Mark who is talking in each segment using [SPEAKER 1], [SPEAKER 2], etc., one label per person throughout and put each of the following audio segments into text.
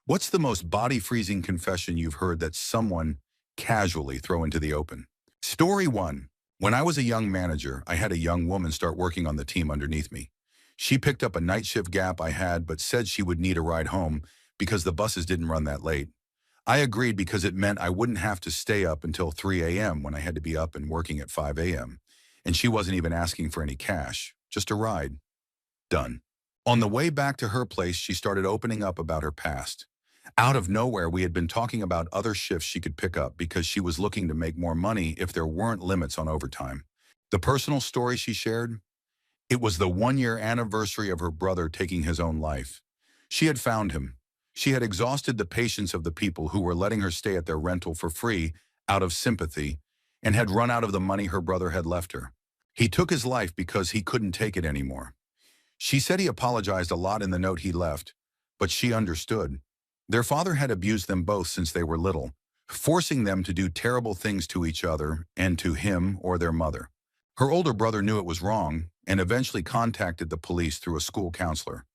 [SPEAKER 1] What's the most body-freezing confession you've heard that someone casually throw into the open? Story 1. When I was a young manager, I had a young woman start working on the team underneath me. She picked up a night shift gap I had but said she would need a ride home because the buses didn't run that late. I agreed because it meant I wouldn't have to stay up until 3 a.m. when I had to be up and working at 5 a.m. And she wasn't even asking for any cash, just a ride. Done. On the way back to her place, she started opening up about her past. Out of nowhere, we had been talking about other shifts she could pick up because she was looking to make more money if there weren't limits on overtime. The personal story she shared? It was the 1-year anniversary of her brother taking his own life. She had found him. She had exhausted the patience of the people who were letting her stay at their rental for free out of sympathy and had run out of the money her brother had left her. He took his life because he couldn't take it anymore. She said he apologized a lot in the note he left, but she understood. Their father had abused them both since they were little, forcing them to do terrible things to each other and to him or their mother. Her older brother knew it was wrong and eventually contacted the police through a school counselor,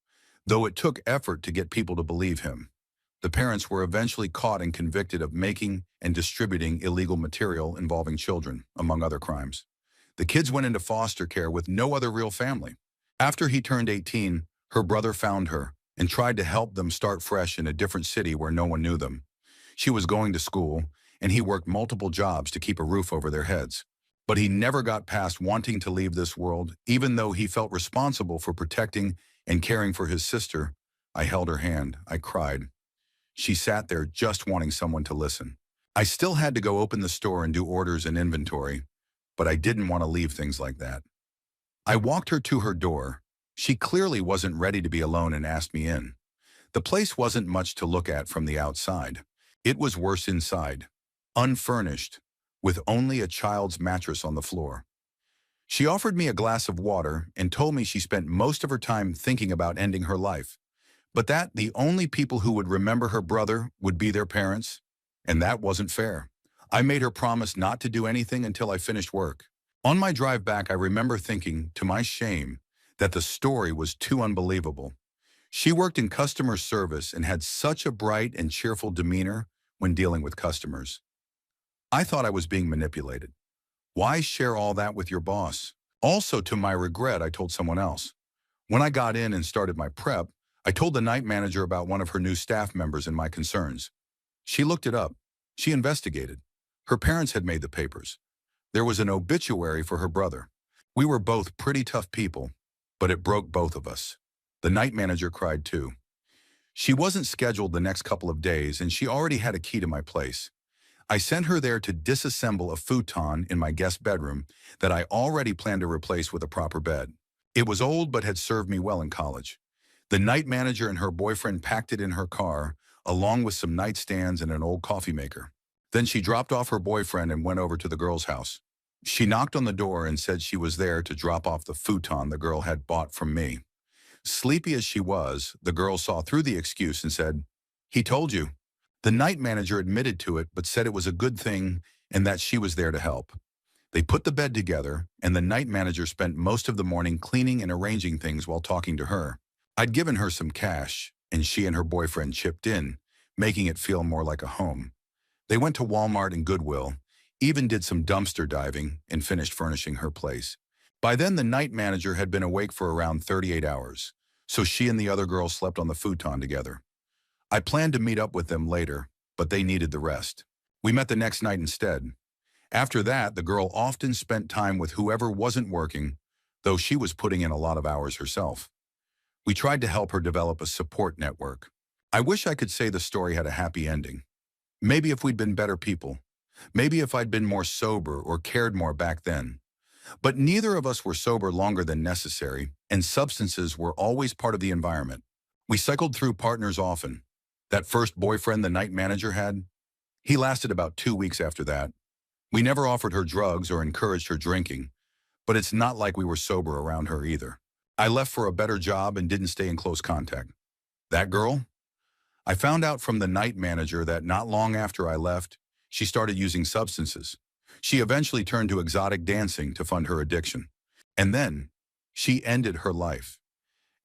[SPEAKER 1] though it took effort to get people to believe him. The parents were eventually caught and convicted of making and distributing illegal material involving children, among other crimes. The kids went into foster care with no other real family. After he turned 18, her brother found her and tried to help them start fresh in a different city where no one knew them. She was going to school, and he worked multiple jobs to keep a roof over their heads. But he never got past wanting to leave this world, even though he felt responsible for protecting and caring for his sister. I held her hand. I cried. She sat there just wanting someone to listen. I still had to go open the store and do orders and inventory, but I didn't want to leave things like that. I walked her to her door. She clearly wasn't ready to be alone and asked me in. The place wasn't much to look at from the outside. It was worse inside, unfurnished, with only a child's mattress on the floor. She offered me a glass of water and told me she spent most of her time thinking about ending her life, but that the only people who would remember her brother would be their parents, and that wasn't fair. I made her promise not to do anything until I finished work. On my drive back, I remember thinking, to my shame, that the story was too unbelievable. She worked in customer service and had such a bright and cheerful demeanor when dealing with customers. I thought I was being manipulated. Why share all that with your boss? Also, to my regret, I told someone else. When I got in and started my prep, I told the night manager about one of her new staff members and my concerns. She looked it up. She investigated. Her parents had made the papers. There was an obituary for her brother. We were both pretty tough people, but it broke both of us. The night manager cried too. She wasn't scheduled the next couple of days, and she already had a key to my place. I sent her there to disassemble a futon in my guest bedroom that I already planned to replace with a proper bed. It was old but had served me well in college. The night manager and her boyfriend packed it in her car, along with some nightstands and an old coffee maker. Then she dropped off her boyfriend and went over to the girl's house. She knocked on the door and said she was there to drop off the futon the girl had bought from me. Sleepy as she was, the girl saw through the excuse and said, "He told you." The night manager admitted to it but said it was a good thing and that she was there to help. They put the bed together, and the night manager spent most of the morning cleaning and arranging things while talking to her. I'd given her some cash, and she and her boyfriend chipped in, making it feel more like a home. They went to Walmart and Goodwill, even did some dumpster diving, and finished furnishing her place. By then, the night manager had been awake for around 38 hours, so she and the other girl slept on the futon together. I planned to meet up with them later, but they needed the rest. We met the next night instead. After that, the girl often spent time with whoever wasn't working, though she was putting in a lot of hours herself. We tried to help her develop a support network. I wish I could say the story had a happy ending. Maybe if we'd been better people. Maybe if I'd been more sober or cared more back then. But neither of us were sober longer than necessary, and substances were always part of the environment. We cycled through partners often. That first boyfriend the night manager had, he lasted about 2 weeks after that. We never offered her drugs or encouraged her drinking, but it's not like we were sober around her either. I left for a better job and didn't stay in close contact. That girl? I found out from the night manager that not long after I left, she started using substances. She eventually turned to exotic dancing to fund her addiction. And then, she ended her life.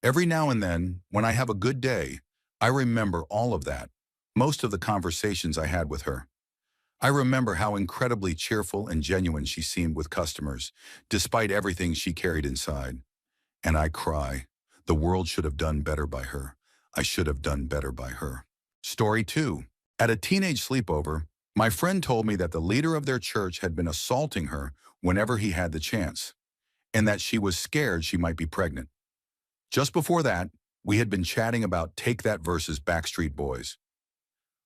[SPEAKER 1] Every now and then, when I have a good day, I remember all of that, most of the conversations I had with her. I remember how incredibly cheerful and genuine she seemed with customers, despite everything she carried inside. And I cry. The world should have done better by her. I should have done better by her. Story 2. At a teenage sleepover, my friend told me that the leader of their church had been assaulting her whenever he had the chance, and that she was scared she might be pregnant. Just before that, we had been chatting about Take That versus Backstreet Boys.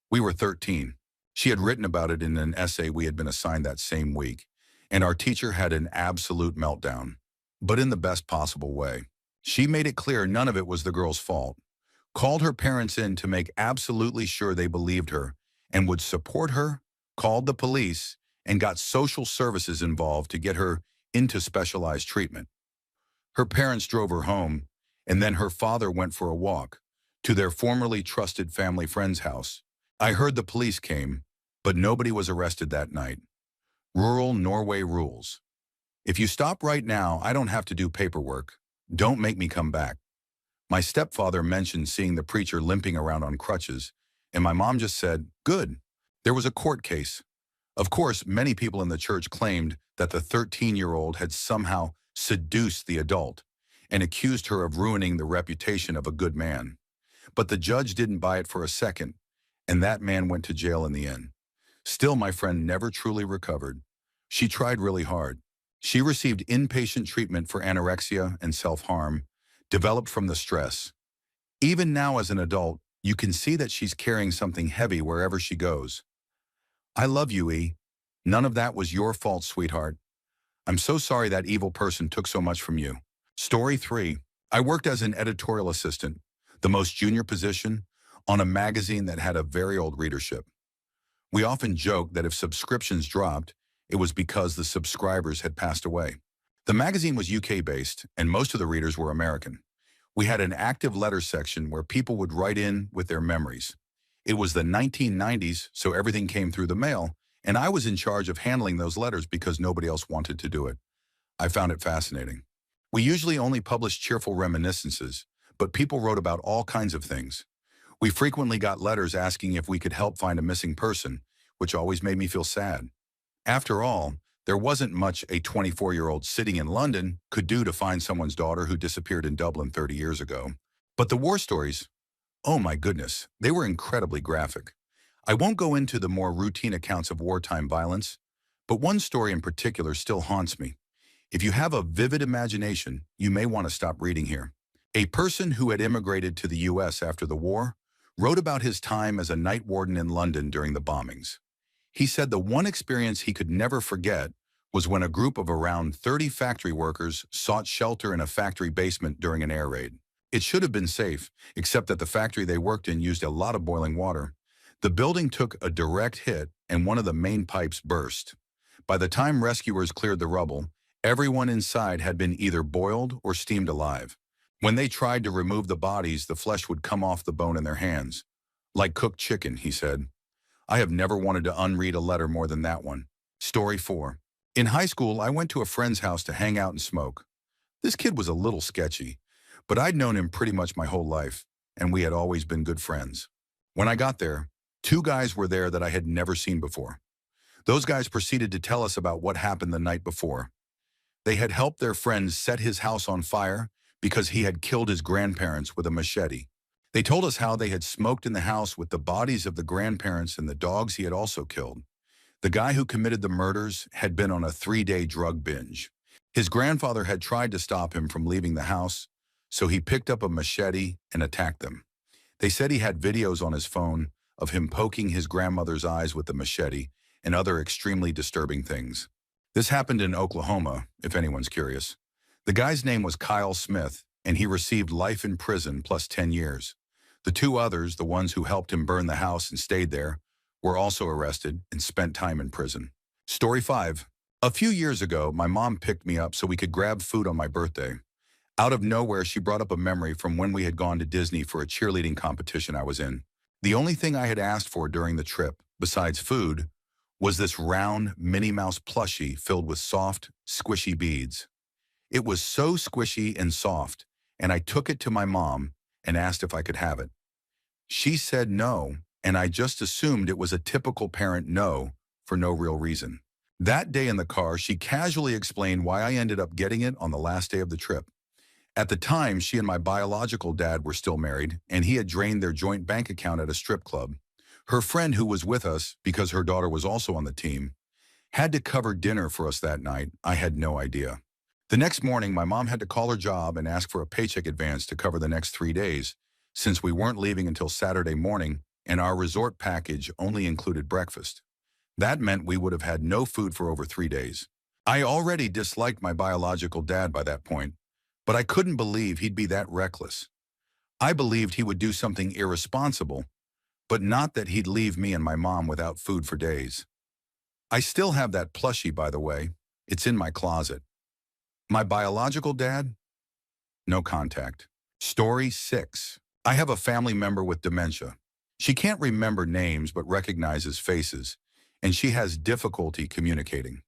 [SPEAKER 1] We were 13. She had written about it in an essay we had been assigned that same week, and our teacher had an absolute meltdown, but in the best possible way. She made it clear none of it was the girl's fault, called her parents in to make absolutely sure they believed her and would support her, called the police, and got social services involved to get her into specialized treatment. Her parents drove her home, and then her father went for a walk to their formerly trusted family friend's house. I heard the police came, but nobody was arrested that night. Rural Norway rules. If you stop right now, I don't have to do paperwork. Don't make me come back. My stepfather mentioned seeing the preacher limping around on crutches, and my mom just said, good. There was a court case. Of course, many people in the church claimed that the 13-year-old had somehow seduced the adult and accused her of ruining the reputation of a good man. But the judge didn't buy it for a second, and that man went to jail in the end. Still, my friend never truly recovered. She tried really hard. She received inpatient treatment for anorexia and self-harm, developed from the stress. Even now as an adult, you can see that she's carrying something heavy wherever she goes. I love you, E. None of that was your fault, sweetheart. I'm so sorry that evil person took so much from you. Story 3. I worked as an editorial assistant, the most junior position, on a magazine that had a very old readership. We often joked that if subscriptions dropped, it was because the subscribers had passed away. The magazine was UK-based, and most of the readers were American. We had an active letter section where people would write in with their memories. It was the 1990s, so everything came through the mail, and I was in charge of handling those letters because nobody else wanted to do it. I found it fascinating. We usually only published cheerful reminiscences, but people wrote about all kinds of things. We frequently got letters asking if we could help find a missing person, which always made me feel sad. After all, there wasn't much a 24-year-old sitting in London could do to find someone's daughter who disappeared in Dublin 30 years ago. But the war stories, oh my goodness, they were incredibly graphic. I won't go into the more routine accounts of wartime violence, but one story in particular still haunts me. If you have a vivid imagination, you may want to stop reading here. A person who had immigrated to the US after the war wrote about his time as a night warden in London during the bombings. He said the one experience he could never forget was when a group of around 30 factory workers sought shelter in a factory basement during an air raid. It should have been safe, except that the factory they worked in used a lot of boiling water. The building took a direct hit and one of the main pipes burst. By the time rescuers cleared the rubble, everyone inside had been either boiled or steamed alive. When they tried to remove the bodies, the flesh would come off the bone in their hands. Like cooked chicken, he said. I have never wanted to unread a letter more than that one. Story 4. In high school, I went to a friend's house to hang out and smoke. This kid was a little sketchy, but I'd known him pretty much my whole life, and we had always been good friends. When I got there, 2 guys were there that I had never seen before. Those guys proceeded to tell us about what happened the night before. They had helped their friend set his house on fire because he had killed his grandparents with a machete. They told us how they had smoked in the house with the bodies of the grandparents and the dogs he had also killed. The guy who committed the murders had been on a 3-day drug binge. His grandfather had tried to stop him from leaving the house, so he picked up a machete and attacked them. They said he had videos on his phone of him poking his grandmother's eyes with the machete and other extremely disturbing things. This happened in Oklahoma, if anyone's curious. The guy's name was Kyle Smith, and he received life in prison plus 10 years. The 2 others, the ones who helped him burn the house and stayed there, were also arrested and spent time in prison. Story 5. A few years ago, my mom picked me up so we could grab food on my birthday. Out of nowhere, she brought up a memory from when we had gone to Disney for a cheerleading competition I was in. The only thing I had asked for during the trip, besides food, was this round Minnie Mouse plushie filled with soft, squishy beads. It was so squishy and soft, and I took it to my mom and asked if I could have it. She said no, and I just assumed it was a typical parent no for no real reason. That day in the car, she casually explained why I ended up getting it on the last day of the trip. At the time, she and my biological dad were still married, and he had drained their joint bank account at a strip club. Her friend who was with us, because her daughter was also on the team, had to cover dinner for us that night. I had no idea. The next morning, my mom had to call her job and ask for a paycheck advance to cover the next 3 days, since we weren't leaving until Saturday morning and our resort package only included breakfast. That meant we would have had no food for over 3 days. I already disliked my biological dad by that point, but I couldn't believe he'd be that reckless. I believed he would do something irresponsible, but not that he'd leave me and my mom without food for days. I still have that plushie, by the way. It's in my closet. My biological dad? No contact. Story 6. I have a family member with dementia. She can't remember names but recognizes faces, and she has difficulty communicating.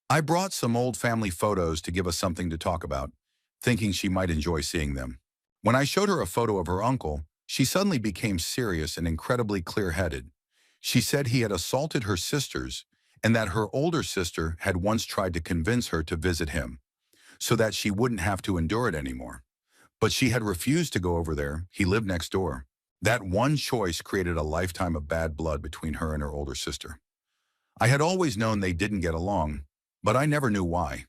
[SPEAKER 1] I brought some old family photos to give us something to talk about, thinking she might enjoy seeing them. When I showed her a photo of her uncle, she suddenly became serious and incredibly clear-headed. She said he had assaulted her sisters and that her older sister had once tried to convince her to visit him so that she wouldn't have to endure it anymore. But she had refused to go over there. He lived next door. That one choice created a lifetime of bad blood between her and her older sister. I had always known they didn't get along, but I never knew why.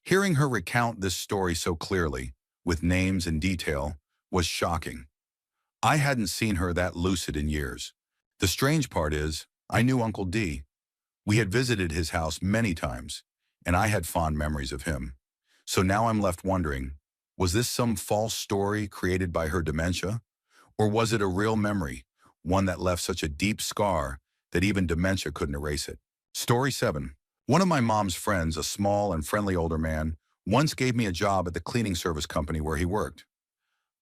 [SPEAKER 1] Hearing her recount this story so clearly, with names and detail, was shocking. I hadn't seen her that lucid in years. The strange part is, I knew Uncle D. We had visited his house many times, and I had fond memories of him. So now I'm left wondering, was this some false story created by her dementia? Or was it a real memory, one that left such a deep scar that even dementia couldn't erase it? Story 7. One of my mom's friends, a small and friendly older man, once gave me a job at the cleaning service company where he worked.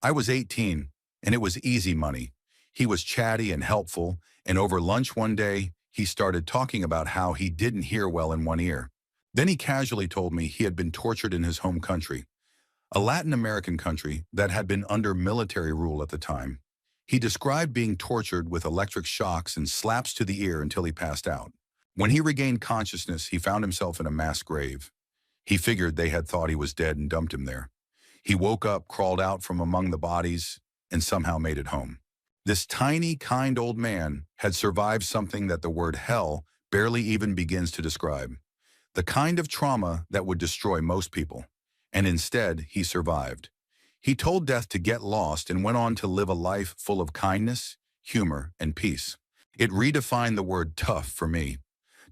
[SPEAKER 1] I was 18, and it was easy money. He was chatty and helpful, and over lunch one day, he started talking about how he didn't hear well in one ear. Then he casually told me he had been tortured in his home country, a Latin American country that had been under military rule at the time. He described being tortured with electric shocks and slaps to the ear until he passed out. When he regained consciousness, he found himself in a mass grave. He figured they had thought he was dead and dumped him there. He woke up, crawled out from among the bodies, and somehow made it home. This tiny, kind old man had survived something that the word hell barely even begins to describe. The kind of trauma that would destroy most people. And instead, he survived. He told death to get lost and went on to live a life full of kindness, humor, and peace. It redefined the word tough for me.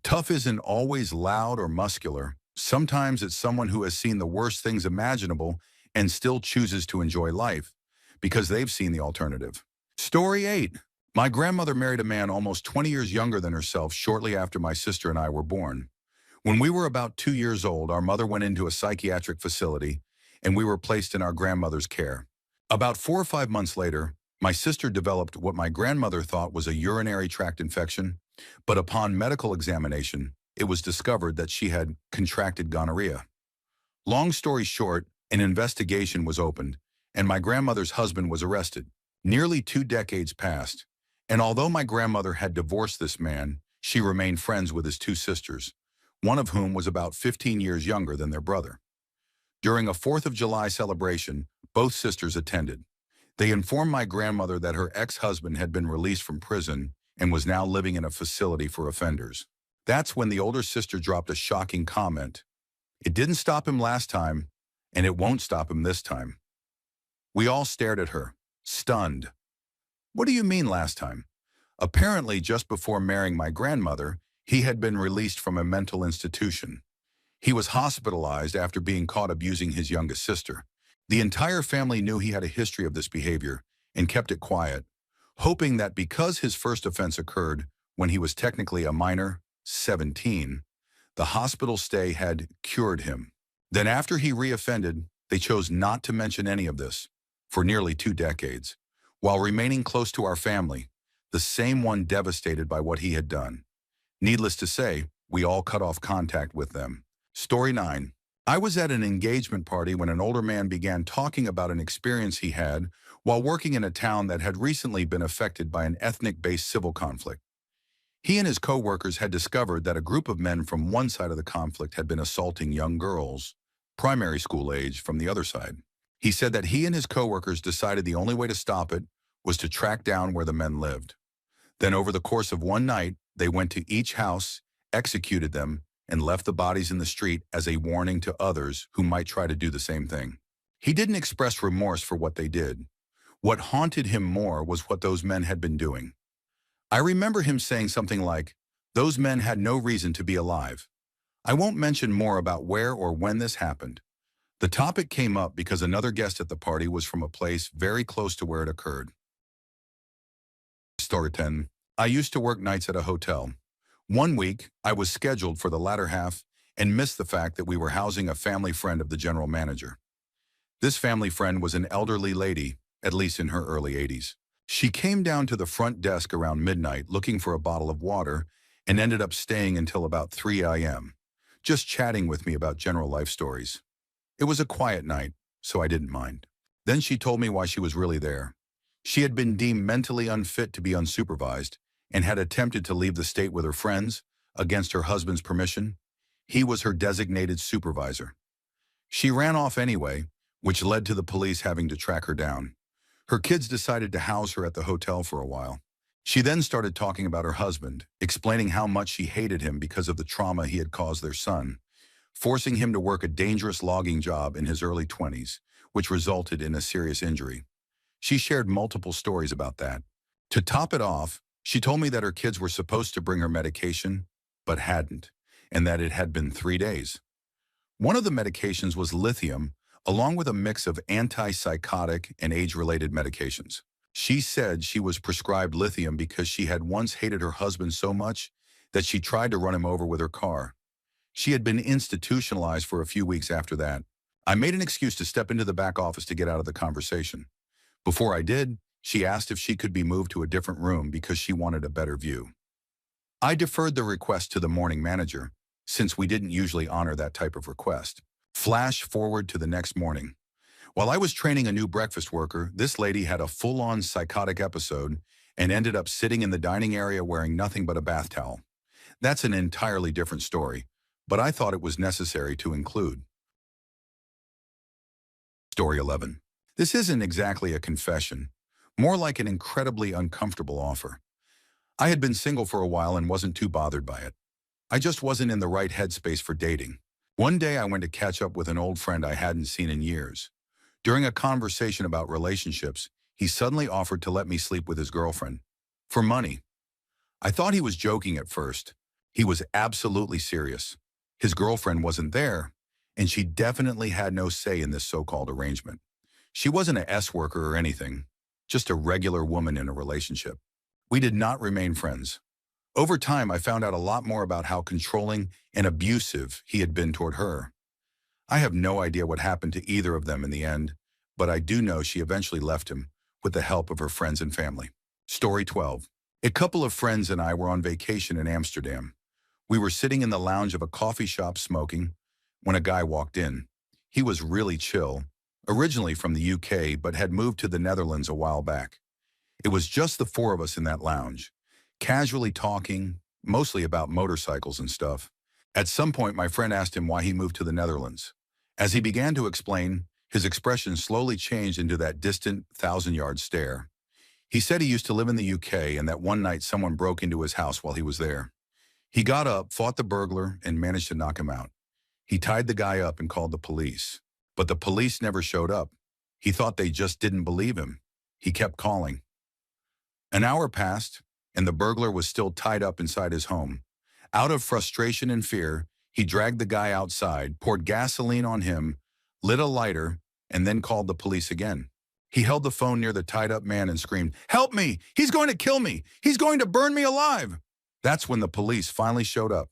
[SPEAKER 1] Tough isn't always loud or muscular. Sometimes it's someone who has seen the worst things imaginable and still chooses to enjoy life because they've seen the alternative. Story 8. My grandmother married a man almost 20 years younger than herself shortly after my sister and I were born. When we were about 2 years old, our mother went into a psychiatric facility and we were placed in our grandmother's care. About 4 or 5 months later, my sister developed what my grandmother thought was a urinary tract infection, but upon medical examination, it was discovered that she had contracted gonorrhea. Long story short, an investigation was opened, and my grandmother's husband was arrested. Nearly 2 decades passed, and although my grandmother had divorced this man, she remained friends with his 2 sisters, one of whom was about 15 years younger than their brother. During a 4th of July celebration, both sisters attended. They informed my grandmother that her ex-husband had been released from prison and was now living in a facility for offenders. That's when the older sister dropped a shocking comment. It didn't stop him last time, and it won't stop him this time. We all stared at her, stunned. What do you mean last time? Apparently, just before marrying my grandmother, he had been released from a mental institution. He was hospitalized after being caught abusing his youngest sister. The entire family knew he had a history of this behavior and kept it quiet, hoping that because his first offense occurred when he was technically a minor, 17, the hospital stay had cured him. Then after he reoffended, they chose not to mention any of this for nearly 2 decades, while remaining close to our family, the same one devastated by what he had done. Needless to say, we all cut off contact with them. Story 9. I was at an engagement party when an older man began talking about an experience he had while working in a town that had recently been affected by an ethnic-based civil conflict. He and his co-workers had discovered that a group of men from one side of the conflict had been assaulting young girls, primary school age, from the other side. He said that he and his co-workers decided the only way to stop it was to track down where the men lived. Then over the course of one night, they went to each house, executed them, and left the bodies in the street as a warning to others who might try to do the same thing. He didn't express remorse for what they did. What haunted him more was what those men had been doing. I remember him saying something like, "Those men had no reason to be alive." I won't mention more about where or when this happened. The topic came up because another guest at the party was from a place very close to where it occurred. Story 10. I used to work nights at a hotel. One week, I was scheduled for the latter half and missed the fact that we were housing a family friend of the general manager. This family friend was an elderly lady, at least in her early 80s. She came down to the front desk around midnight looking for a bottle of water and ended up staying until about 3 a.m., just chatting with me about general life stories. It was a quiet night, so I didn't mind. Then she told me why she was really there. She had been deemed mentally unfit to be unsupervised and had attempted to leave the state with her friends against her husband's permission. He was her designated supervisor. She ran off anyway, which led to the police having to track her down. Her kids decided to house her at the hotel for a while. She then started talking about her husband, explaining how much she hated him because of the trauma he had caused their son, forcing him to work a dangerous logging job in his early 20s, which resulted in a serious injury. She shared multiple stories about that. To top it off, she told me that her kids were supposed to bring her medication, but hadn't, and that it had been 3 days. One of the medications was lithium, along with a mix of antipsychotic and age-related medications. She said she was prescribed lithium because she had once hated her husband so much that she tried to run him over with her car. She had been institutionalized for a few weeks after that. I made an excuse to step into the back office to get out of the conversation. Before I did, she asked if she could be moved to a different room because she wanted a better view. I deferred the request to the morning manager, since we didn't usually honor that type of request. Flash forward to the next morning. While I was training a new breakfast worker, this lady had a full-on psychotic episode and ended up sitting in the dining area wearing nothing but a bath towel. That's an entirely different story, but I thought it was necessary to include. Story 11. This isn't exactly a confession, more like an incredibly uncomfortable offer. I had been single for a while and wasn't too bothered by it. I just wasn't in the right headspace for dating. One day I went to catch up with an old friend I hadn't seen in years. During a conversation about relationships, he suddenly offered to let me sleep with his girlfriend. For money. I thought he was joking at first. He was absolutely serious. His girlfriend wasn't there, and she definitely had no say in this so-called arrangement. She wasn't an S-worker or anything, just a regular woman in a relationship. We did not remain friends. Over time, I found out a lot more about how controlling and abusive he had been toward her. I have no idea what happened to either of them in the end, but I do know she eventually left him with the help of her friends and family. Story 12. A couple of friends and I were on vacation in Amsterdam. We were sitting in the lounge of a coffee shop smoking when a guy walked in. He was really chill, originally from the UK, but had moved to the Netherlands a while back. It was just the four of us in that lounge, casually talking, mostly about motorcycles and stuff. At some point, my friend asked him why he moved to the Netherlands. As he began to explain, his expression slowly changed into that distant, thousand-yard stare. He said he used to live in the UK and that one night someone broke into his house while he was there. He got up, fought the burglar, and managed to knock him out. He tied the guy up and called the police. But the police never showed up. He thought they just didn't believe him. He kept calling. An hour passed, and the burglar was still tied up inside his home. Out of frustration and fear, he dragged the guy outside, poured gasoline on him, lit a lighter, and then called the police again. He held the phone near the tied-up man and screamed, "Help me! He's going to kill me! He's going to burn me alive!" That's when the police finally showed up.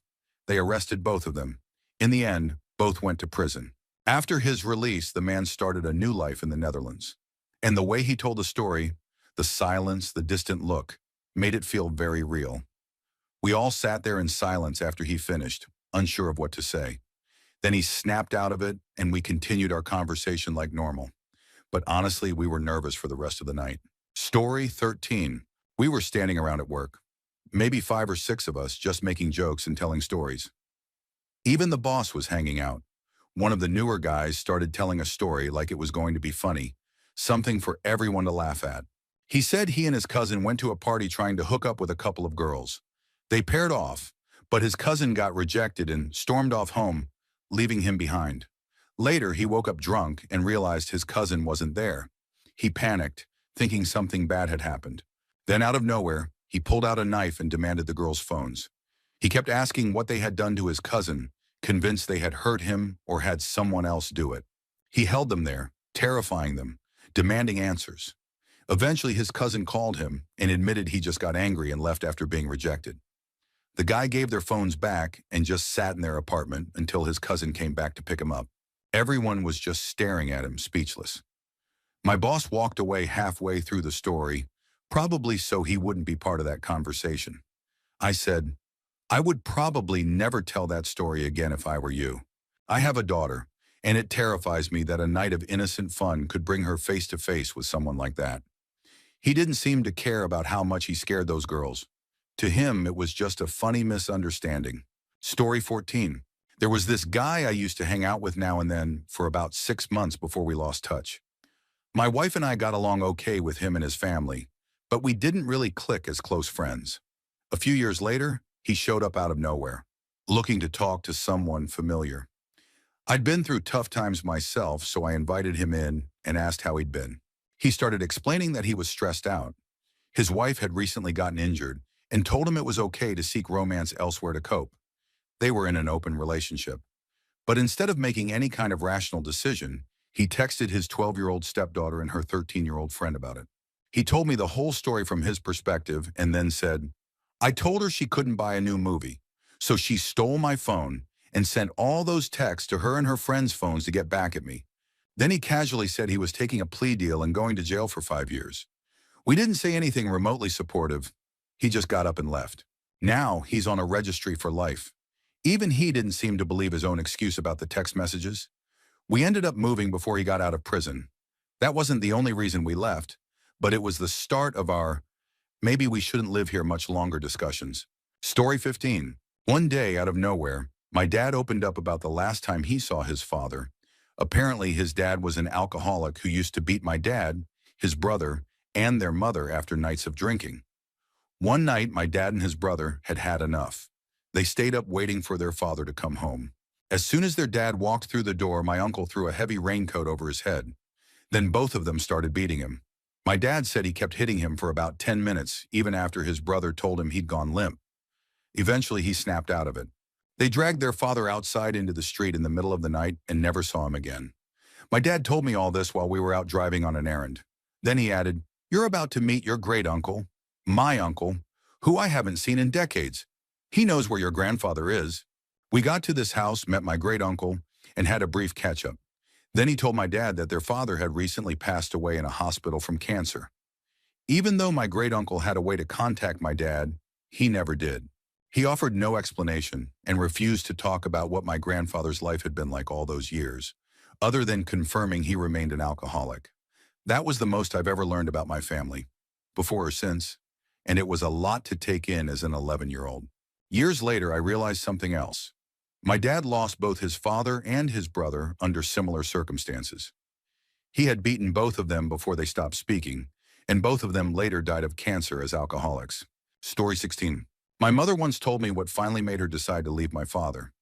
[SPEAKER 1] They arrested both of them. In the end, both went to prison. After his release, the man started a new life in the Netherlands. And the way he told the story, the silence, the distant look, made it feel very real. We all sat there in silence after he finished, unsure of what to say. Then he snapped out of it, and we continued our conversation like normal. But honestly, we were nervous for the rest of the night. Story 13. We were standing around at work. Maybe 5 or 6 of us just making jokes and telling stories. Even the boss was hanging out. One of the newer guys started telling a story like it was going to be funny, something for everyone to laugh at. He said he and his cousin went to a party trying to hook up with a couple of girls. They paired off, but his cousin got rejected and stormed off home, leaving him behind. Later, he woke up drunk and realized his cousin wasn't there. He panicked, thinking something bad had happened. Then out of nowhere, he pulled out a knife and demanded the girls' phones. He kept asking what they had done to his cousin, convinced they had hurt him or had someone else do it. He held them there, terrifying them, demanding answers. Eventually, his cousin called him and admitted he just got angry and left after being rejected. The guy gave their phones back and just sat in their apartment until his cousin came back to pick him up. Everyone was just staring at him, speechless. My boss walked away halfway through the story, probably so he wouldn't be part of that conversation. I said, I would probably never tell that story again if I were you. I have a daughter, and it terrifies me that a night of innocent fun could bring her face to face with someone like that. He didn't seem to care about how much he scared those girls. To him, it was just a funny misunderstanding. Story 14. There was this guy I used to hang out with now and then for about 6 months before we lost touch. My wife and I got along okay with him and his family, but we didn't really click as close friends. A few years later, he showed up out of nowhere, looking to talk to someone familiar. I'd been through tough times myself, so I invited him in and asked how he'd been. He started explaining that he was stressed out. His wife had recently gotten injured and told him it was okay to seek romance elsewhere to cope. They were in an open relationship. But instead of making any kind of rational decision, he texted his 12-year-old stepdaughter and her 13-year-old friend about it. He told me the whole story from his perspective and then said, I told her she couldn't buy a new movie, so she stole my phone and sent all those texts to her and her friends' phones to get back at me. Then he casually said he was taking a plea deal and going to jail for 5 years. We didn't say anything remotely supportive. He just got up and left. Now he's on a registry for life. Even he didn't seem to believe his own excuse about the text messages. We ended up moving before he got out of prison. That wasn't the only reason we left, but it was the start of our maybe we shouldn't live here much longer discussions. Story 15. One day, out of nowhere, my dad opened up about the last time he saw his father. Apparently, his dad was an alcoholic who used to beat my dad, his brother, and their mother after nights of drinking. One night, my dad and his brother had had enough. They stayed up waiting for their father to come home. As soon as their dad walked through the door, my uncle threw a heavy raincoat over his head. Then both of them started beating him. My dad said he kept hitting him for about 10 minutes, even after his brother told him he'd gone limp. Eventually, he snapped out of it. They dragged their father outside into the street in the middle of the night and never saw him again. My dad told me all this while we were out driving on an errand. Then he added, You're about to meet your great-uncle, my uncle, who I haven't seen in decades. He knows where your grandfather is. We got to this house, met my great-uncle, and had a brief catch-up. Then he told my dad that their father had recently passed away in a hospital from cancer. Even though my great-uncle had a way to contact my dad, he never did. He offered no explanation and refused to talk about what my grandfather's life had been like all those years, other than confirming he remained an alcoholic. That was the most I've ever learned about my family, before or since, and it was a lot to take in as an 11-year-old. Years later, I realized something else. My dad lost both his father and his brother under similar circumstances. He had beaten both of them before they stopped speaking, and both of them later died of cancer as alcoholics. Story 16. My mother once told me what finally made her decide to leave my father.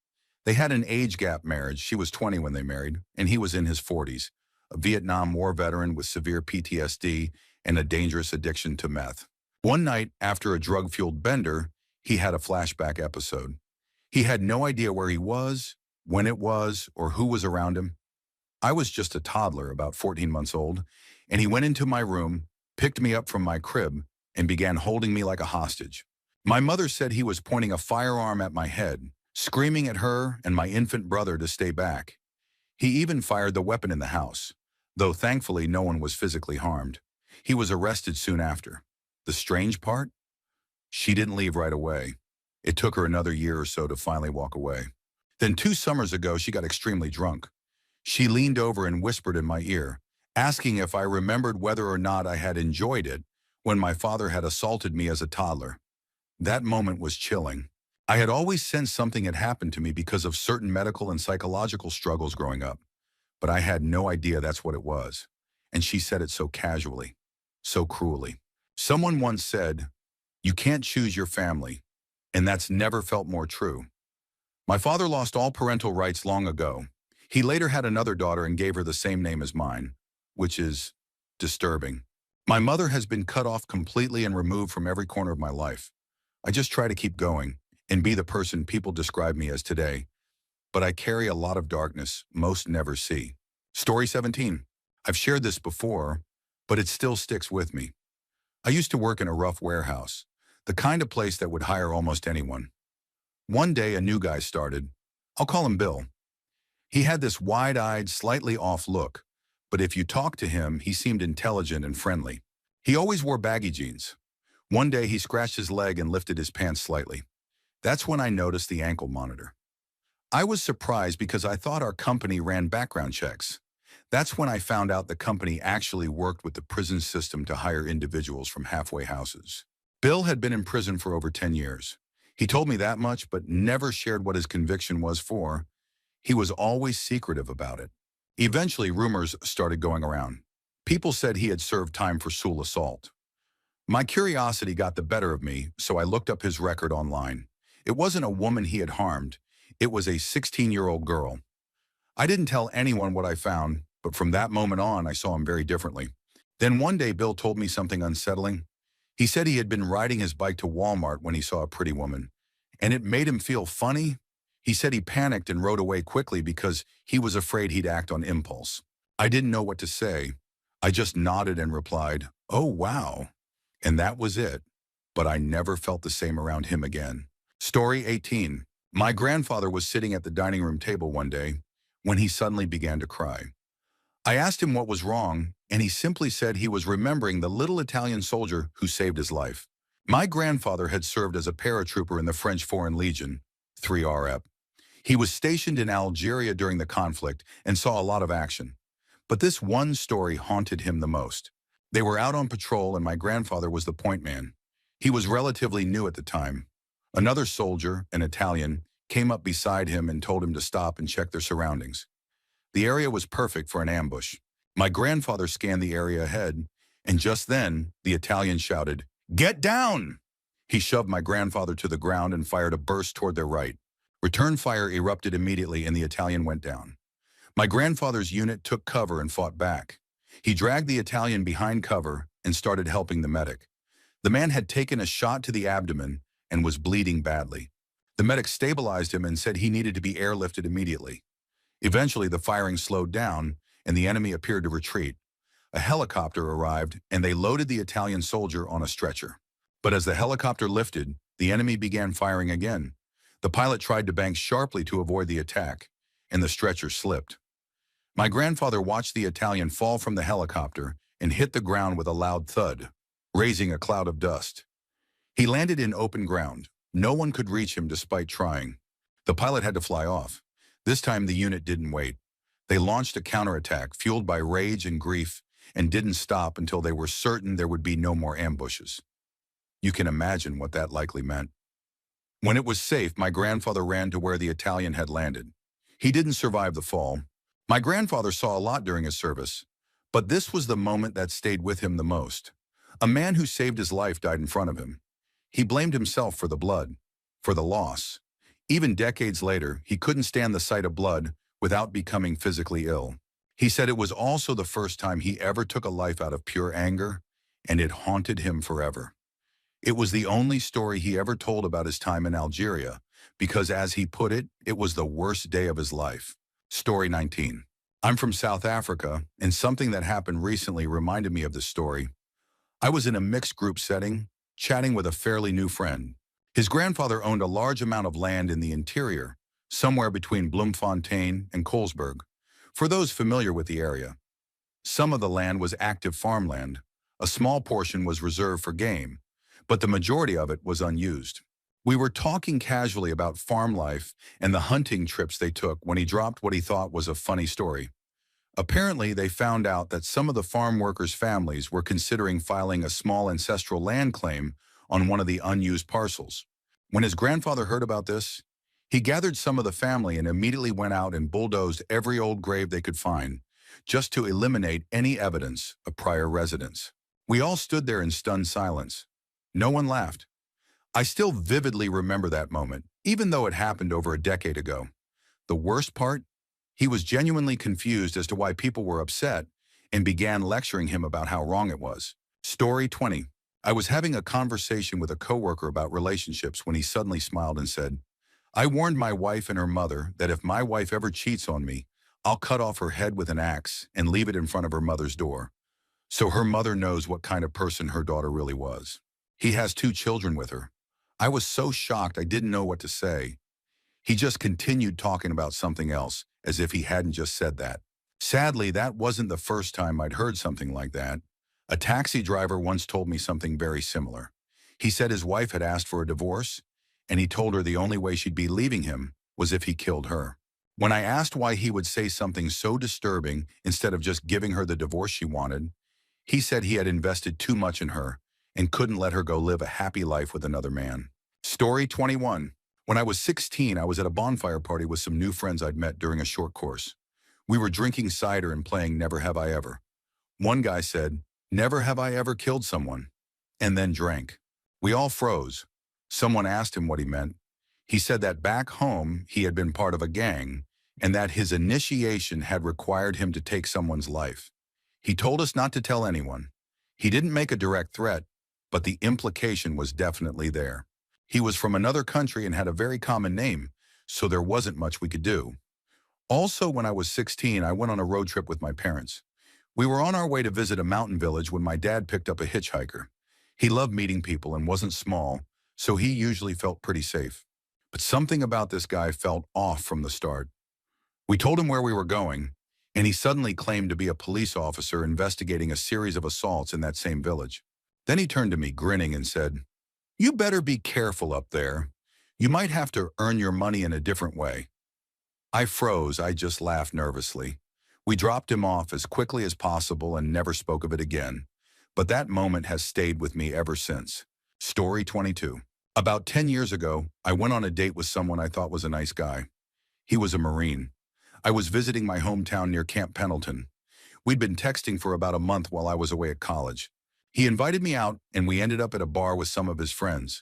[SPEAKER 1] They had an age gap marriage. She was 20 when they married, and he was in his 40s, a Vietnam War veteran with severe PTSD and a dangerous addiction to meth. One night, after a drug-fueled bender, he had a flashback episode. He had no idea where he was, when it was, or who was around him. I was just a toddler, about 14 months old, and he went into my room, picked me up from my crib, and began holding me like a hostage. My mother said he was pointing a firearm at my head, screaming at her and my infant brother to stay back. He even fired the weapon in the house, though thankfully no one was physically harmed. He was arrested soon after. The strange part? She didn't leave right away. It took her another year or so to finally walk away. Then 2 summers ago, she got extremely drunk. She leaned over and whispered in my ear, asking if I remembered whether or not I had enjoyed it when my father had assaulted me as a toddler. That moment was chilling. I had always sensed something had happened to me because of certain medical and psychological struggles growing up, but I had no idea that's what it was. And she said it so casually, so cruelly. Someone once said, "You can't choose your family," and that's never felt more true. My father lost all parental rights long ago. He later had another daughter and gave her the same name as mine, which is disturbing. My mother has been cut off completely and removed from every corner of my life. I just try to keep going and be the person people describe me as today, but I carry a lot of darkness most never see. Story 17. I've shared this before, but it still sticks with me. I used to work in a rough warehouse, the kind of place that would hire almost anyone. One day, a new guy started. I'll call him Bill. He had this wide-eyed, slightly off look, but if you talked to him, he seemed intelligent and friendly. He always wore baggy jeans. One day, he scratched his leg and lifted his pants slightly. That's when I noticed the ankle monitor. I was surprised because I thought our company ran background checks. That's when I found out the company actually worked with the prison system to hire individuals from halfway houses. Bill had been in prison for over 10 years. He told me that much, but never shared what his conviction was for. He was always secretive about it. Eventually, rumors started going around. People said he had served time for sexual assault. My curiosity got the better of me, so I looked up his record online. It wasn't a woman he had harmed. It was a 16-year-old girl. I didn't tell anyone what I found, but from that moment on, I saw him very differently. Then one day, Bill told me something unsettling. He said he had been riding his bike to Walmart when he saw a pretty woman, and it made him feel funny. He said he panicked and rode away quickly because he was afraid he'd act on impulse. I didn't know what to say. I just nodded and replied, "Oh, wow." And that was it. But I never felt the same around him again. Story 18. My grandfather was sitting at the dining room table one day when he suddenly began to cry. I asked him what was wrong, and he simply said he was remembering the little Italian soldier who saved his life. My grandfather had served as a paratrooper in the French Foreign Legion, 3RF. He was stationed in Algeria during the conflict and saw a lot of action. But this one story haunted him the most. They were out on patrol and my grandfather was the point man. He was relatively new at the time. Another soldier, an Italian, came up beside him and told him to stop and check their surroundings. The area was perfect for an ambush. My grandfather scanned the area ahead, and just then, the Italian shouted, "Get down!" He shoved my grandfather to the ground and fired a burst toward their right. Return fire erupted immediately and the Italian went down. My grandfather's unit took cover and fought back. He dragged the Italian behind cover and started helping the medic. The man had taken a shot to the abdomen and was bleeding badly. The medic stabilized him and said he needed to be airlifted immediately. Eventually, the firing slowed down and the enemy appeared to retreat. A helicopter arrived and they loaded the Italian soldier on a stretcher. But as the helicopter lifted, the enemy began firing again. The pilot tried to bank sharply to avoid the attack, and the stretcher slipped. My grandfather watched the Italian fall from the helicopter and hit the ground with a loud thud, raising a cloud of dust. He landed in open ground. No one could reach him despite trying. The pilot had to fly off. This time the unit didn't wait. They launched a counterattack fueled by rage and grief and didn't stop until they were certain there would be no more ambushes. You can imagine what that likely meant. When it was safe, my grandfather ran to where the Italian had landed. He didn't survive the fall. My grandfather saw a lot during his service, but this was the moment that stayed with him the most. A man who saved his life died in front of him. He blamed himself for the blood, for the loss. Even decades later, he couldn't stand the sight of blood without becoming physically ill. He said it was also the first time he ever took a life out of pure anger, and it haunted him forever. It was the only story he ever told about his time in Algeria, because as he put it, it was the worst day of his life. Story 19. I'm from South Africa, and something that happened recently reminded me of this story. I was in a mixed group setting, chatting with a fairly new friend. His grandfather owned a large amount of land in the interior, somewhere between Bloemfontein and Colesberg. For those familiar with the area, some of the land was active farmland. A small portion was reserved for game, but the majority of it was unused. We were talking casually about farm life and the hunting trips they took when he dropped what he thought was a funny story. Apparently, they found out that some of the farm workers' families were considering filing a small ancestral land claim on one of the unused parcels. When his grandfather heard about this, he gathered some of the family and immediately went out and bulldozed every old grave they could find, just to eliminate any evidence of prior residence. We all stood there in stunned silence. No one laughed. I still vividly remember that moment, even though it happened over a decade ago. The worst part? He was genuinely confused as to why people were upset and began lecturing him about how wrong it was. Story 20. I was having a conversation with a coworker about relationships when he suddenly smiled and said, "I warned my wife and her mother that if my wife ever cheats on me, I'll cut off her head with an axe and leave it in front of her mother's door, so her mother knows what kind of person her daughter really was." He has 2 children with her. I was so shocked I didn't know what to say. He just continued talking about something else, as if he hadn't just said that. Sadly, that wasn't the first time I'd heard something like that. A taxi driver once told me something very similar. He said his wife had asked for a divorce, and he told her the only way she'd be leaving him was if he killed her. When I asked why he would say something so disturbing instead of just giving her the divorce she wanted, he said he had invested too much in her and couldn't let her go live a happy life with another man. Story 21. When I was 16, I was at a bonfire party with some new friends I'd met during a short course. We were drinking cider and playing Never Have I Ever. One guy said, "Never have I ever killed someone," and then drank. We all froze. Someone asked him what he meant. He said that back home he had been part of a gang and that his initiation had required him to take someone's life. He told us not to tell anyone. He didn't make a direct threat, but the implication was definitely there. He was from another country and had a very common name, so there wasn't much we could do. Also, when I was 16, I went on a road trip with my parents. We were on our way to visit a mountain village when my dad picked up a hitchhiker. He loved meeting people and wasn't small, so he usually felt pretty safe. But something about this guy felt off from the start. We told him where we were going, and he suddenly claimed to be a police officer investigating a series of assaults in that same village. Then he turned to me, grinning, and said, "You better be careful up there. You might have to earn your money in a different way." I froze. I just laughed nervously. We dropped him off as quickly as possible and never spoke of it again. But that moment has stayed with me ever since. Story 22. About 10 years ago, I went on a date with someone I thought was a nice guy. He was a Marine. I was visiting my hometown near Camp Pendleton. We'd been texting for about a month while I was away at college. He invited me out, and we ended up at a bar with some of his friends.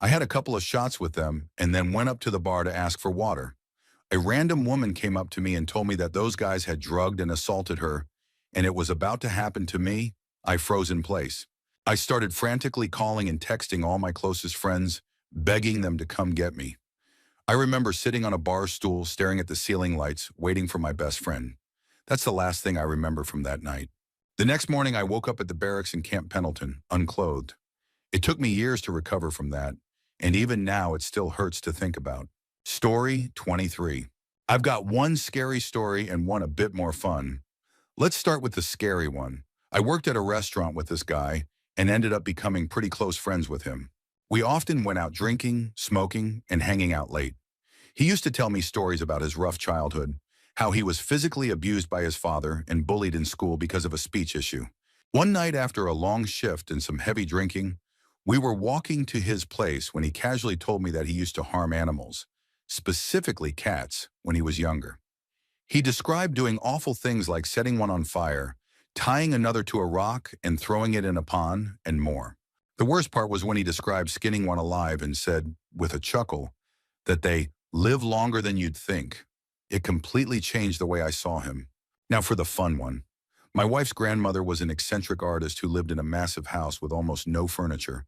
[SPEAKER 1] I had a couple of shots with them and then went up to the bar to ask for water. A random woman came up to me and told me that those guys had drugged and assaulted her, and it was about to happen to me. I froze in place. I started frantically calling and texting all my closest friends, begging them to come get me. I remember sitting on a bar stool staring at the ceiling lights, waiting for my best friend. That's the last thing I remember from that night. The next morning, I woke up at the barracks in Camp Pendleton, unclothed. It took me years to recover from that, and even now it still hurts to think about. Story 23. I've got one scary story and one a bit more fun. Let's start with the scary one. I worked at a restaurant with this guy and ended up becoming pretty close friends with him. We often went out drinking, smoking, and hanging out late. He used to tell me stories about his rough childhood, how he was physically abused by his father and bullied in school because of a speech issue. One night after a long shift and some heavy drinking, we were walking to his place when he casually told me that he used to harm animals, specifically cats, when he was younger. He described doing awful things like setting one on fire, tying another to a rock and throwing it in a pond, and more. The worst part was when he described skinning one alive and said, with a chuckle, that they live longer than you'd think. It completely changed the way I saw him. Now for the fun one. My wife's grandmother was an eccentric artist who lived in a massive house with almost no furniture,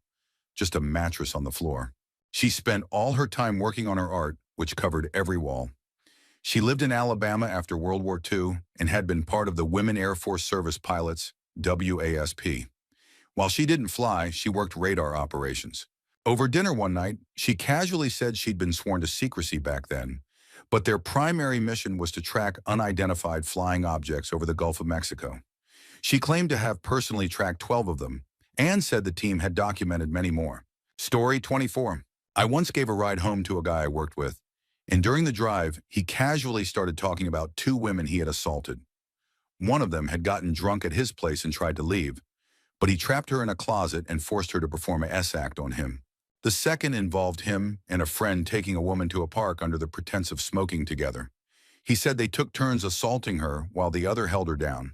[SPEAKER 1] just a mattress on the floor. She spent all her time working on her art, which covered every wall. She lived in Alabama after World War II and had been part of the Women Air Force Service Pilots, WASP. While she didn't fly, she worked radar operations. Over dinner one night, she casually said she'd been sworn to secrecy back then, but their primary mission was to track unidentified flying objects over the Gulf of Mexico. She claimed to have personally tracked 12 of them and said the team had documented many more. Story 24. I once gave a ride home to a guy I worked with, and during the drive, he casually started talking about two women he had assaulted. One of them had gotten drunk at his place and tried to leave, but he trapped her in a closet and forced her to perform a S-act on him. The second involved him and a friend taking a woman to a park under the pretense of smoking together. He said they took turns assaulting her while the other held her down.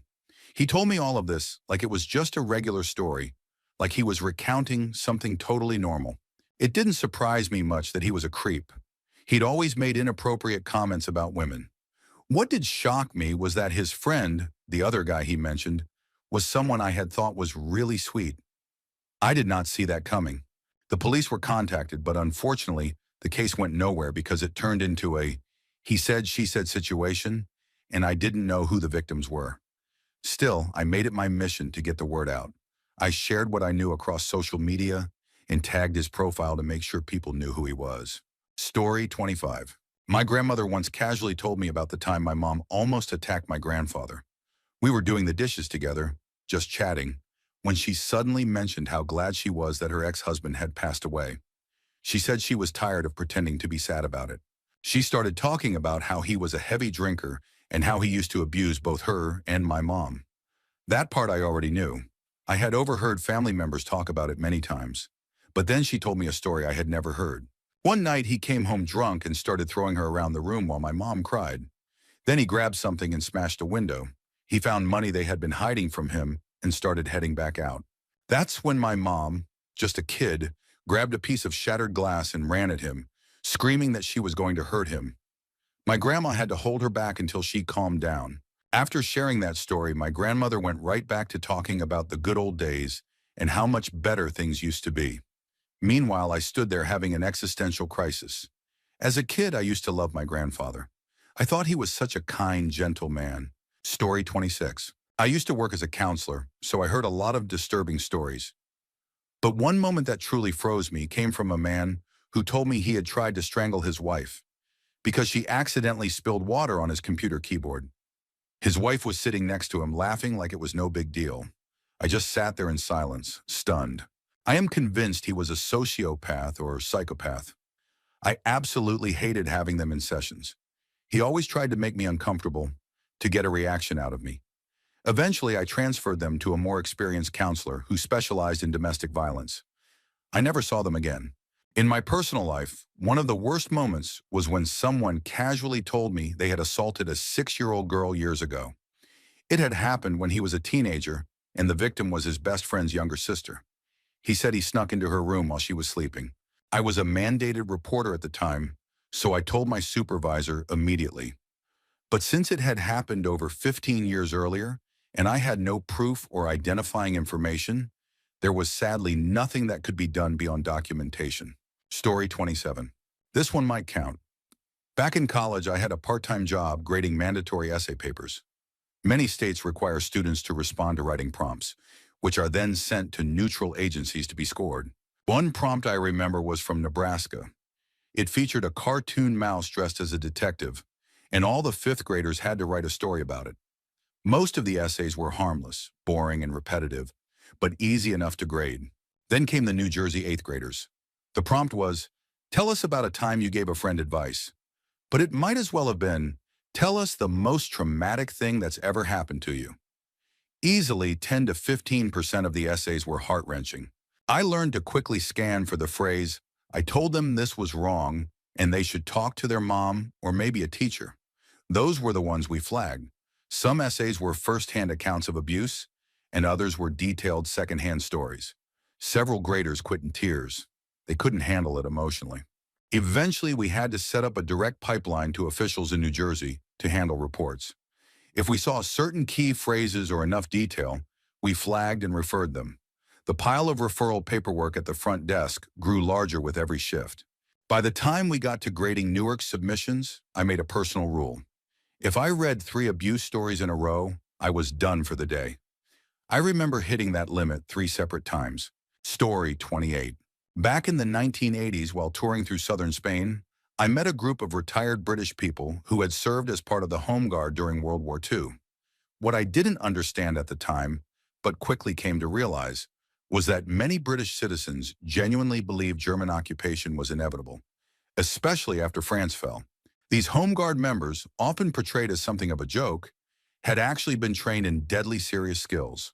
[SPEAKER 1] He told me all of this like it was just a regular story, like he was recounting something totally normal. It didn't surprise me much that he was a creep. He'd always made inappropriate comments about women. What did shock me was that his friend, the other guy he mentioned, was someone I had thought was really sweet. I did not see that coming. The police were contacted, but unfortunately, the case went nowhere because it turned into a he said, she said situation, and I didn't know who the victims were. Still, I made it my mission to get the word out. I shared what I knew across social media and tagged his profile to make sure people knew who he was. Story 25. My grandmother once casually told me about the time my mom almost attacked my grandfather. We were doing the dishes together, just chatting, when she suddenly mentioned how glad she was that her ex-husband had passed away. She said she was tired of pretending to be sad about it. She started talking about how he was a heavy drinker and how he used to abuse both her and my mom. That part I already knew. I had overheard family members talk about it many times. But then she told me a story I had never heard. One night he came home drunk and started throwing her around the room while my mom cried. Then he grabbed something and smashed a window. He found money they had been hiding from him and started heading back out. That's when my mom, just a kid, grabbed a piece of shattered glass and ran at him, screaming that she was going to hurt him. My grandma had to hold her back until she calmed down. After sharing that story, my grandmother went right back to talking about the good old days and how much better things used to be. Meanwhile, I stood there having an existential crisis. As a kid, I used to love my grandfather. I thought he was such a kind, gentle man. Story 26. I used to work as a counselor, so I heard a lot of disturbing stories. But one moment that truly froze me came from a man who told me he had tried to strangle his wife because she accidentally spilled water on his computer keyboard. His wife was sitting next to him, laughing like it was no big deal. I just sat there in silence, stunned. I am convinced he was a sociopath or psychopath. I absolutely hated having them in sessions. He always tried to make me uncomfortable, to get a reaction out of me. Eventually, I transferred them to a more experienced counselor who specialized in domestic violence. I never saw them again. In my personal life, one of the worst moments was when someone casually told me they had assaulted a 6-year-old girl years ago. It had happened when he was a teenager, and the victim was his best friend's younger sister. He said he snuck into her room while she was sleeping. I was a mandated reporter at the time, so I told my supervisor immediately. But since it had happened over 15 years earlier, and I had no proof or identifying information, there was sadly nothing that could be done beyond documentation. Story 27. This one might count. Back in college, I had a part-time job grading mandatory essay papers. Many states require students to respond to writing prompts, which are then sent to neutral agencies to be scored. One prompt I remember was from Nebraska. It featured a cartoon mouse dressed as a detective, and all the fifth graders had to write a story about it. Most of the essays were harmless, boring, and repetitive, but easy enough to grade. Then came the New Jersey eighth graders. The prompt was, tell us about a time you gave a friend advice. But it might as well have been, tell us the most traumatic thing that's ever happened to you. Easily 10 to 15% of the essays were heart-wrenching. I learned to quickly scan for the phrase, I told them this was wrong, and they should talk to their mom or maybe a teacher. Those were the ones we flagged. Some essays were first-hand accounts of abuse, and others were detailed second-hand stories. Several graders quit in tears. They couldn't handle it emotionally. Eventually, we had to set up a direct pipeline to officials in New Jersey to handle reports. If we saw certain key phrases or enough detail, we flagged and referred them. The pile of referral paperwork at the front desk grew larger with every shift. By the time we got to grading Newark submissions, I made a personal rule. If I read 3 abuse stories in a row, I was done for the day. I remember hitting that limit 3 separate times. Story 28. Back in the 1980s, while touring through southern Spain, I met a group of retired British people who had served as part of the Home Guard during World War II. What I didn't understand at the time, but quickly came to realize, was that many British citizens genuinely believed German occupation was inevitable, especially after France fell. These Home Guard members, often portrayed as something of a joke, had actually been trained in deadly serious skills.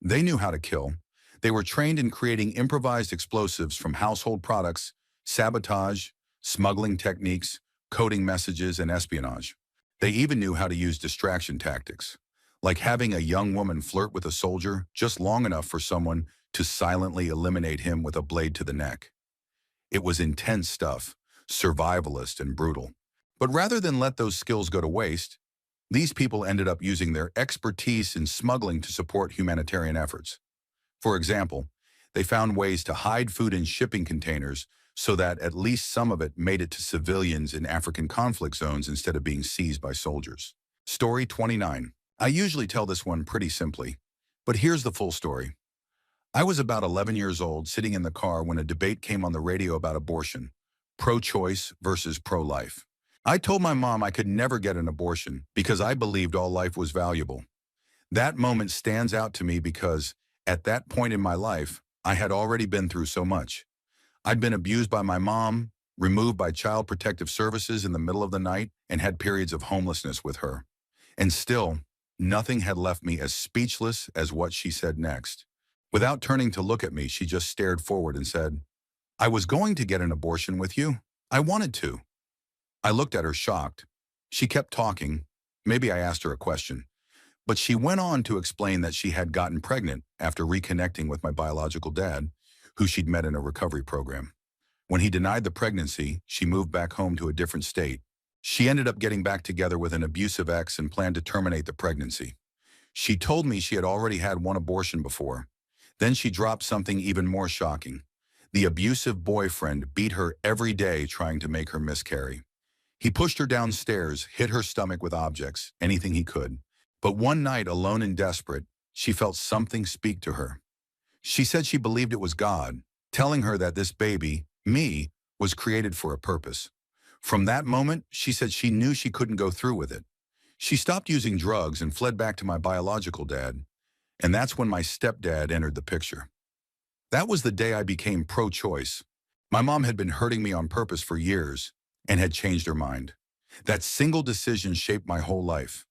[SPEAKER 1] They knew how to kill. They were trained in creating improvised explosives from household products, sabotage, smuggling techniques, coding messages, and espionage. They even knew how to use distraction tactics, like having a young woman flirt with a soldier just long enough for someone to silently eliminate him with a blade to the neck. It was intense stuff, survivalist and brutal. But rather than let those skills go to waste, these people ended up using their expertise in smuggling to support humanitarian efforts. For example, they found ways to hide food in shipping containers so that at least some of it made it to civilians in African conflict zones instead of being seized by soldiers. Story 29. I usually tell this one pretty simply, but here's the full story. I was about 11 years old, sitting in the car when a debate came on the radio about abortion, pro-choice versus pro-life. I told my mom I could never get an abortion because I believed all life was valuable. That moment stands out to me because, at that point in my life, I had already been through so much. I'd been abused by my mom, removed by Child Protective Services in the middle of the night, and had periods of homelessness with her. And still, nothing had left me as speechless as what she said next. Without turning to look at me, she just stared forward and said, "I was going to get an abortion with you. I wanted to." I looked at her shocked. She kept talking. Maybe I asked her a question. But she went on to explain that she had gotten pregnant after reconnecting with my biological dad, who she'd met in a recovery program. When he denied the pregnancy, she moved back home to a different state. She ended up getting back together with an abusive ex and planned to terminate the pregnancy. She told me she had already had one abortion before. Then she dropped something even more shocking. The abusive boyfriend beat her every day trying to make her miscarry. He pushed her downstairs, hit her stomach with objects, anything he could. But one night, alone and desperate, she felt something speak to her. She said she believed it was God, telling her that this baby, me, was created for a purpose. From that moment, she said she knew she couldn't go through with it. She stopped using drugs and fled back to my biological dad, and that's when my stepdad entered the picture. That was the day I became pro-choice. My mom had been hurting me on purpose for years and had changed her mind. That single decision shaped my whole life.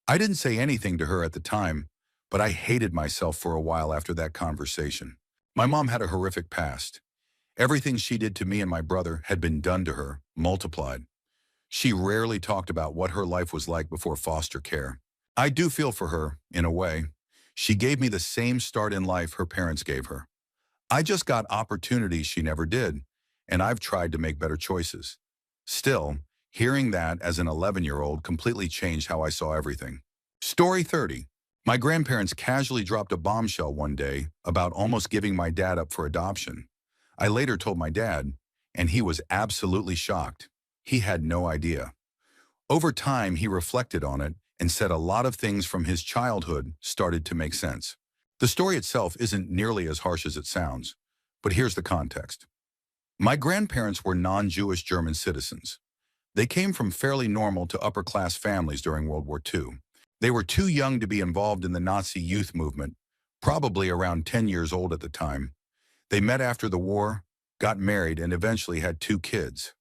[SPEAKER 1] I didn't say anything to her at the time, but I hated myself for a while after that conversation. My mom had a horrific past. Everything she did to me and my brother had been done to her, multiplied. She rarely talked about what her life was like before foster care. I do feel for her, in a way. She gave me the same start in life her parents gave her. I just got opportunities she never did, and I've tried to make better choices. Still, hearing that as an 11-year-old completely changed how I saw everything. Story 30. My grandparents casually dropped a bombshell one day about almost giving my dad up for adoption. I later told my dad, and he was absolutely shocked. He had no idea. Over time, he reflected on it and said a lot of things from his childhood started to make sense. The story itself isn't nearly as harsh as it sounds, but here's the context. My grandparents were non-Jewish German citizens. They came from fairly normal to upper-class families during World War II. They were too young to be involved in the Nazi youth movement, probably around 10 years old at the time. They met after the war, got married, and eventually had 2 kids.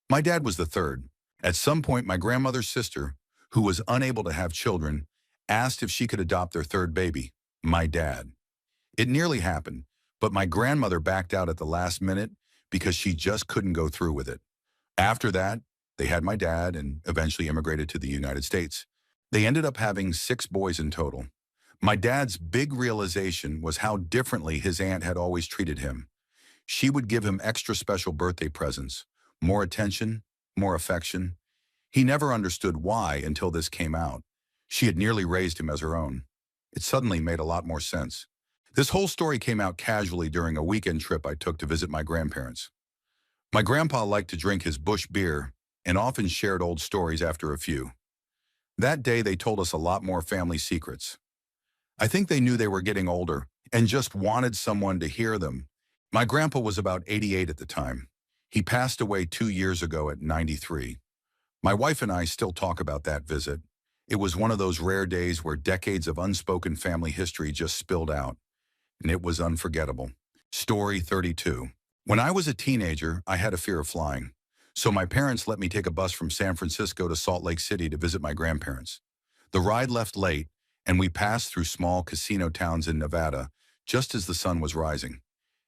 [SPEAKER 1] My dad was the third. At some point, my grandmother's sister, who was unable to have children, asked if she could adopt their third baby, my dad. It nearly happened, but my grandmother backed out at the last minute because she just couldn't go through with it. After that, they had my dad and eventually immigrated to the United States. They ended up having 6 boys in total. My dad's big realization was how differently his aunt had always treated him. She would give him extra special birthday presents, more attention, more affection. He never understood why until this came out. She had nearly raised him as her own. It suddenly made a lot more sense. This whole story came out casually during a weekend trip I took to visit my grandparents. My grandpa liked to drink his bush beer and often shared old stories after a few. That day, they told us a lot more family secrets. I think they knew they were getting older and just wanted someone to hear them. My grandpa was about 88 at the time. He passed away 2 years ago at 93. My wife and I still talk about that visit. It was one of those rare days where decades of unspoken family history just spilled out. and it was unforgettable. Story 32. When I was a teenager, I had a fear of flying. So my parents let me take a bus from San Francisco to Salt Lake City to visit my grandparents. The ride left late, and we passed through small casino towns in Nevada just as the sun was rising.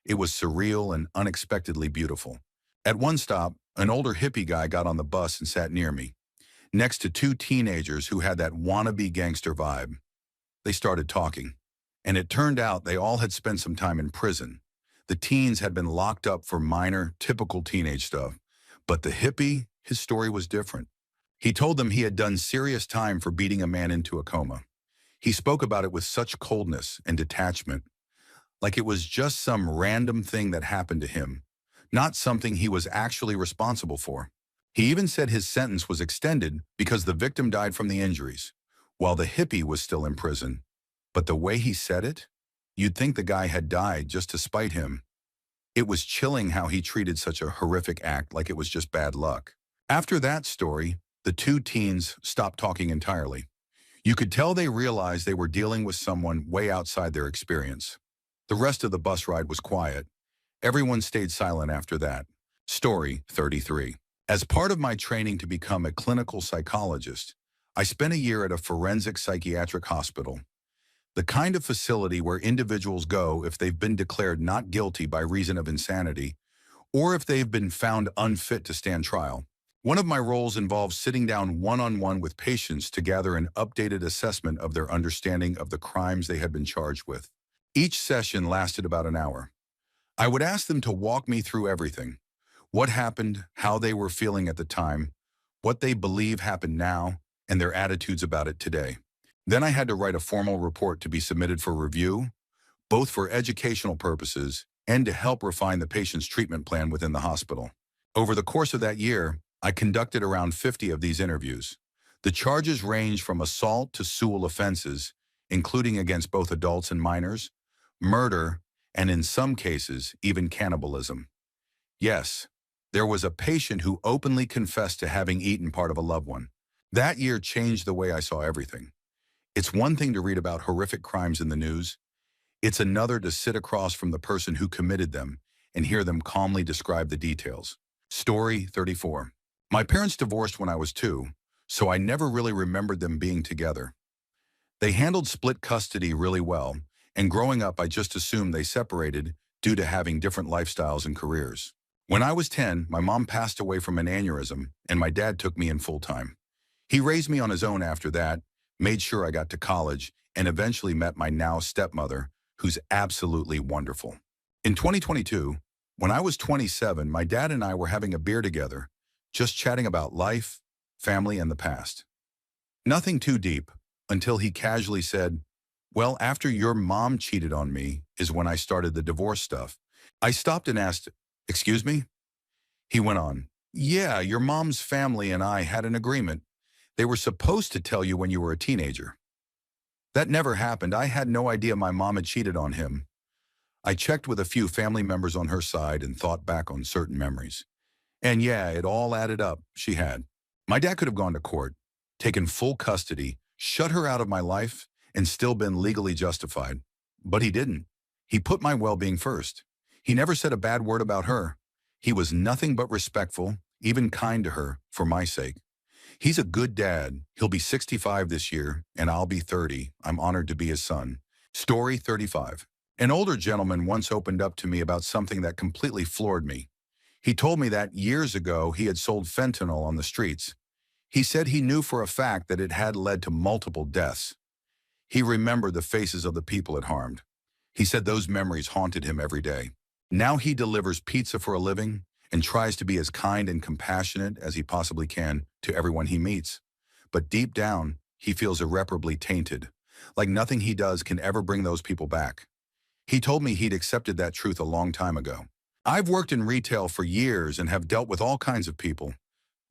[SPEAKER 1] It was surreal and unexpectedly beautiful. At one stop, an older hippie guy got on the bus and sat near me, next to two teenagers who had that wannabe gangster vibe. They started talking, and it turned out they all had spent some time in prison. The teens had been locked up for minor, typical teenage stuff, but the hippie, his story was different. He told them he had done serious time for beating a man into a coma. He spoke about it with such coldness and detachment, like it was just some random thing that happened to him, not something he was actually responsible for. He even said his sentence was extended because the victim died from the injuries, while the hippie was still in prison. But the way he said it, you'd think the guy had died just to spite him. It was chilling how he treated such a horrific act like it was just bad luck. After that story, the two teens stopped talking entirely. You could tell they realized they were dealing with someone way outside their experience. The rest of the bus ride was quiet. Everyone stayed silent after that. Story 33. As part of my training to become a clinical psychologist, I spent a year at a forensic psychiatric hospital, the kind of facility where individuals go if they've been declared not guilty by reason of insanity, or if they've been found unfit to stand trial. One of my roles involves sitting down one-on-one with patients to gather an updated assessment of their understanding of the crimes they had been charged with. Each session lasted about an hour. I would ask them to walk me through everything: what happened, how they were feeling at the time, what they believe happened now, and their attitudes about it today. Then I had to write a formal report to be submitted for review, both for educational purposes and to help refine the patient's treatment plan within the hospital. Over the course of that year, I conducted around 50 of these interviews. The charges range from assault to sexual offenses, including against both adults and minors, murder, and in some cases, even cannibalism. Yes, there was a patient who openly confessed to having eaten part of a loved one. That year changed the way I saw everything. It's one thing to read about horrific crimes in the news. It's another to sit across from the person who committed them and hear them calmly describe the details. Story 34. My parents divorced when I was 2, so I never really remembered them being together. They handled split custody really well, and growing up I just assumed they separated due to having different lifestyles and careers. When I was 10, my mom passed away from an aneurysm, and my dad took me in full-time. He raised me on his own after that, made sure I got to college, and eventually met my now stepmother, who's absolutely wonderful. In 2022, when I was 27, my dad and I were having a beer together, just chatting about life, family, and the past. Nothing too deep, until he casually said, "Well, after your mom cheated on me is when I started the divorce stuff." I stopped and asked, "Excuse me?" He went on, "Yeah, your mom's family and I had an agreement. They were supposed to tell you when you were a teenager." That never happened. I had no idea my mom had cheated on him. I checked with a few family members on her side and thought back on certain memories. And yeah, it all added up. She had. My dad could have gone to court, taken full custody, shut her out of my life, and still been legally justified. But he didn't. He put my well-being first. He never said a bad word about her. He was nothing but respectful, even kind to her, for my sake. He's a good dad. He'll be 65 this year, and I'll be 30. I'm honored to be his son. Story 35. An older gentleman once opened up to me about something that completely floored me. He told me that years ago he had sold fentanyl on the streets. He said he knew for a fact that it had led to multiple deaths. He remembered the faces of the people it harmed. He said those memories haunted him every day. Now he delivers pizza for a living and tries to be as kind and compassionate as he possibly can to everyone he meets. But deep down, he feels irreparably tainted, like nothing he does can ever bring those people back. He told me he'd accepted that truth a long time ago. I've worked in retail for years and have dealt with all kinds of people,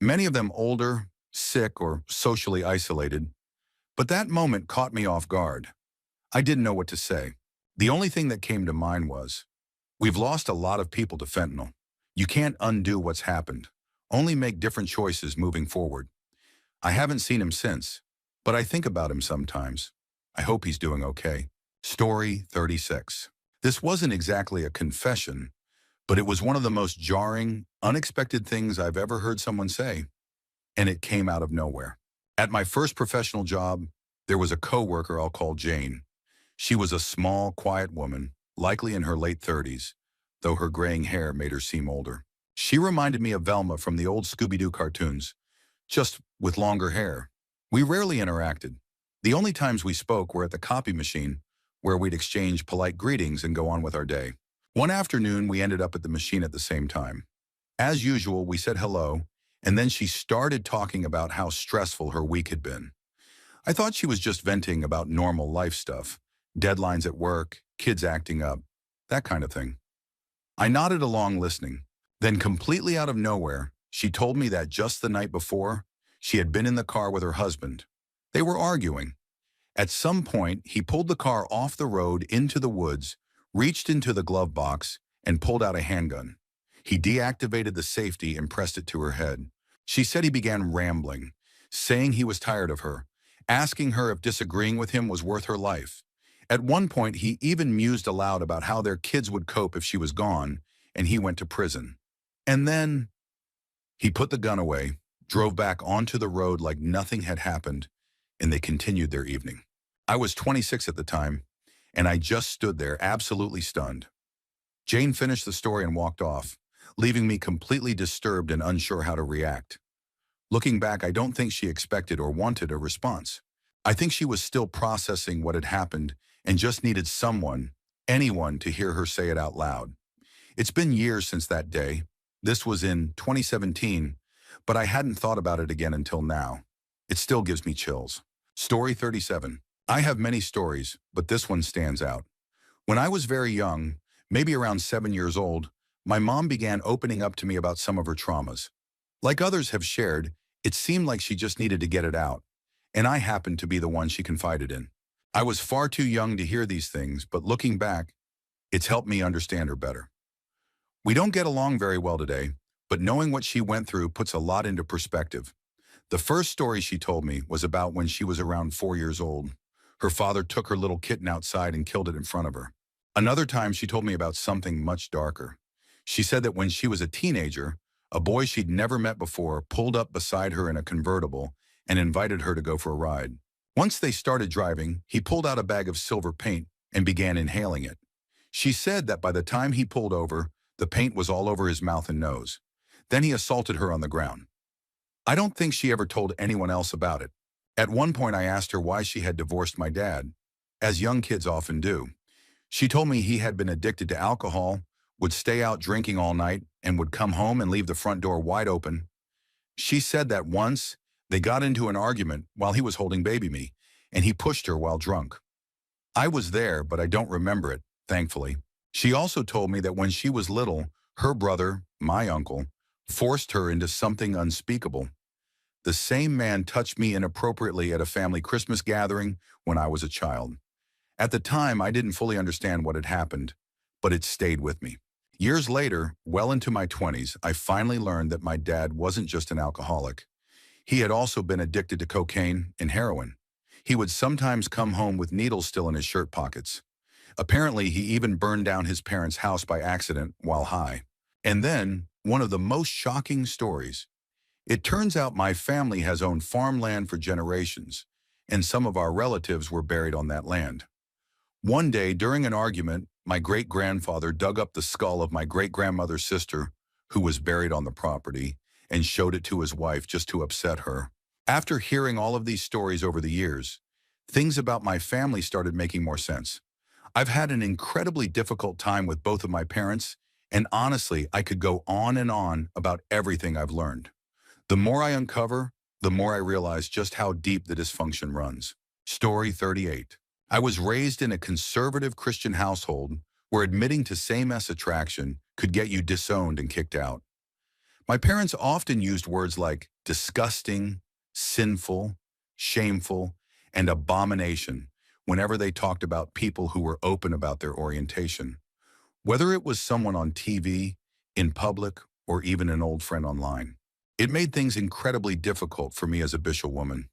[SPEAKER 1] many of them older, sick, or socially isolated. But that moment caught me off guard. I didn't know what to say. The only thing that came to mind was, we've lost a lot of people to fentanyl. You can't undo what's happened, only make different choices moving forward. I haven't seen him since, but I think about him sometimes. I hope he's doing okay. Story 36. This wasn't exactly a confession, but it was one of the most jarring, unexpected things I've ever heard someone say, and it came out of nowhere. At my first professional job, there was a coworker I'll call Jane. She was a small, quiet woman, likely in her late 30s, though her graying hair made her seem older. She reminded me of Velma from the old Scooby-Doo cartoons, just with longer hair. We rarely interacted. The only times we spoke were at the copy machine, where we'd exchange polite greetings and go on with our day. One afternoon, we ended up at the machine at the same time. As usual, we said hello, and then she started talking about how stressful her week had been. I thought she was just venting about normal life stuff, deadlines at work, kids acting up, that kind of thing. I nodded along listening. Then completely out of nowhere, she told me that just the night before, she had been in the car with her husband. They were arguing. At some point, he pulled the car off the road into the woods, reached into the glove box, and pulled out a handgun. He deactivated the safety and pressed it to her head. She said he began rambling, saying he was tired of her, asking her if disagreeing with him was worth her life. At one point, he even mused aloud about how their kids would cope if she was gone, and he went to prison. And then he put the gun away, drove back onto the road like nothing had happened, and they continued their evening. I was 26 at the time, and I just stood there absolutely stunned. Jane finished the story and walked off, leaving me completely disturbed and unsure how to react. Looking back, I don't think she expected or wanted a response. I think she was still processing what had happened and just needed someone, anyone, to hear her say it out loud. It's been years since that day. This was in 2017, but I hadn't thought about it again until now. It still gives me chills. Story 37. I have many stories, but this one stands out. When I was very young, maybe around 7 years old, my mom began opening up to me about some of her traumas. Like others have shared, it seemed like she just needed to get it out, and I happened to be the one she confided in. I was far too young to hear these things, but looking back, it's helped me understand her better. We don't get along very well today, but knowing what she went through puts a lot into perspective. The first story she told me was about when she was around 4 years old. Her father took her little kitten outside and killed it in front of her. Another time she told me about something much darker. She said that when she was a teenager, a boy she'd never met before pulled up beside her in a convertible and invited her to go for a ride. Once they started driving, he pulled out a bag of silver paint and began inhaling it. She said that by the time he pulled over, the paint was all over his mouth and nose. Then he assaulted her on the ground. I don't think she ever told anyone else about it. At one point, I asked her why she had divorced my dad, as young kids often do. She told me he had been addicted to alcohol, would stay out drinking all night, and would come home and leave the front door wide open. She said that once, they got into an argument while he was holding baby me, and he pushed her while drunk. I was there, but I don't remember it, thankfully. She also told me that when she was little, her brother, my uncle, forced her into something unspeakable. The same man touched me inappropriately at a family Christmas gathering when I was a child. At the time, I didn't fully understand what had happened, but it stayed with me. Years later, well into my 20s, I finally learned that my dad wasn't just an alcoholic. He had also been addicted to cocaine and heroin. He would sometimes come home with needles still in his shirt pockets. Apparently, he even burned down his parents' house by accident while high. And then, one of the most shocking stories. It turns out my family has owned farmland for generations, and some of our relatives were buried on that land. One day, during an argument, my great-grandfather dug up the skull of my great-grandmother's sister, who was buried on the property, and showed it to his wife just to upset her. After hearing all of these stories over the years, things about my family started making more sense. I've had an incredibly difficult time with both of my parents, and honestly, I could go on and on about everything I've learned. The more I uncover, the more I realize just how deep the dysfunction runs. Story 38. I was raised in a conservative Christian household where admitting to same-sex attraction could get you disowned and kicked out. My parents often used words like disgusting, sinful, shameful, and abomination whenever they talked about people who were open about their orientation. Whether it was someone on TV, in public, or even an old friend online. It made things incredibly difficult for me as a bishop woman.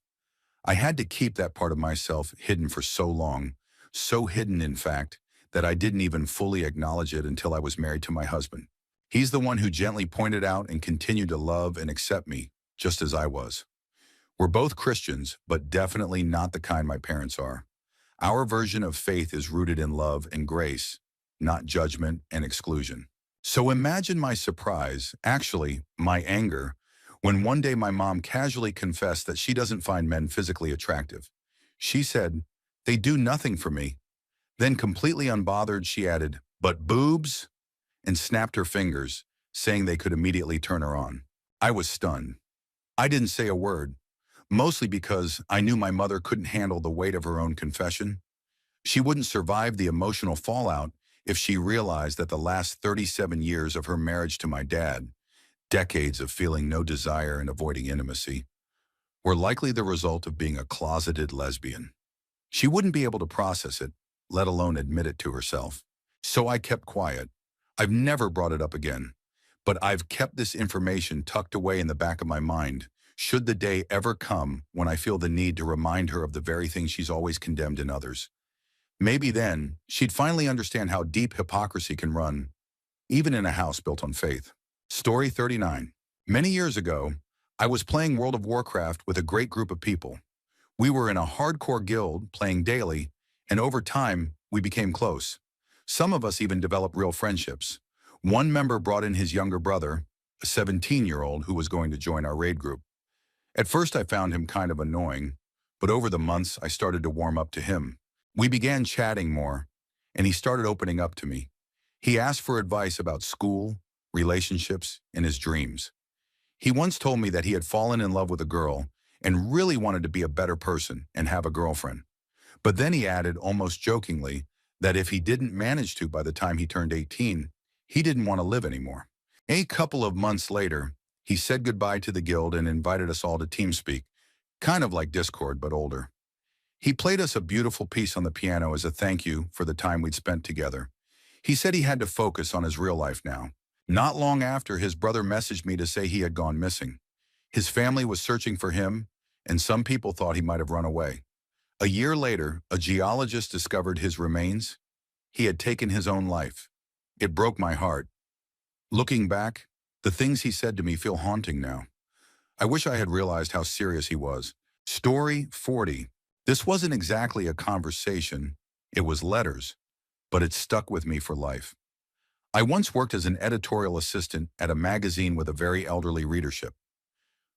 [SPEAKER 1] I had to keep that part of myself hidden for so long, so hidden in fact, that I didn't even fully acknowledge it until I was married to my husband. He's the one who gently pointed out and continued to love and accept me, just as I was. We're both Christians, but definitely not the kind my parents are. Our version of faith is rooted in love and grace, not judgment and exclusion. So imagine my surprise, actually, my anger, when one day my mom casually confessed that she doesn't find men physically attractive. She said, "They do nothing for me." Then, completely unbothered, she added, "But boobs?" and snapped her fingers, saying they could immediately turn her on. I was stunned. I didn't say a word, mostly because I knew my mother couldn't handle the weight of her own confession. She wouldn't survive the emotional fallout if she realized that the last 37 years of her marriage to my dad, decades of feeling no desire and avoiding intimacy, were likely the result of being a closeted lesbian. She wouldn't be able to process it, let alone admit it to herself. So I kept quiet. I've never brought it up again, but I've kept this information tucked away in the back of my mind, should the day ever come when I feel the need to remind her of the very thing she's always condemned in others. Maybe then, she'd finally understand how deep hypocrisy can run, even in a house built on faith. Story 39. Many years ago, I was playing World of Warcraft with a great group of people. We were in a hardcore guild, playing daily, and over time, we became close. Some of us even developed real friendships. One member brought in his younger brother, a 17-year-old who was going to join our raid group. At first, I found him kind of annoying, but over the months, I started to warm up to him. We began chatting more, and he started opening up to me. He asked for advice about school, relationships, and his dreams. He once told me that he had fallen in love with a girl and really wanted to be a better person and have a girlfriend. But then he added, almost jokingly, that if he didn't manage to by the time he turned 18, he didn't want to live anymore. A couple of months later, he said goodbye to the guild and invited us all to TeamSpeak, kind of like Discord, but older. He played us a beautiful piece on the piano as a thank you for the time we'd spent together. He said he had to focus on his real life now. Not long after, his brother messaged me to say he had gone missing. His family was searching for him, and some people thought he might have run away. A year later, a geologist discovered his remains. He had taken his own life. It broke my heart. Looking back, the things he said to me feel haunting now. I wish I had realized how serious he was. Story 40. This wasn't exactly a conversation. It was letters, but it stuck with me for life. I once worked as an editorial assistant at a magazine with a very elderly readership.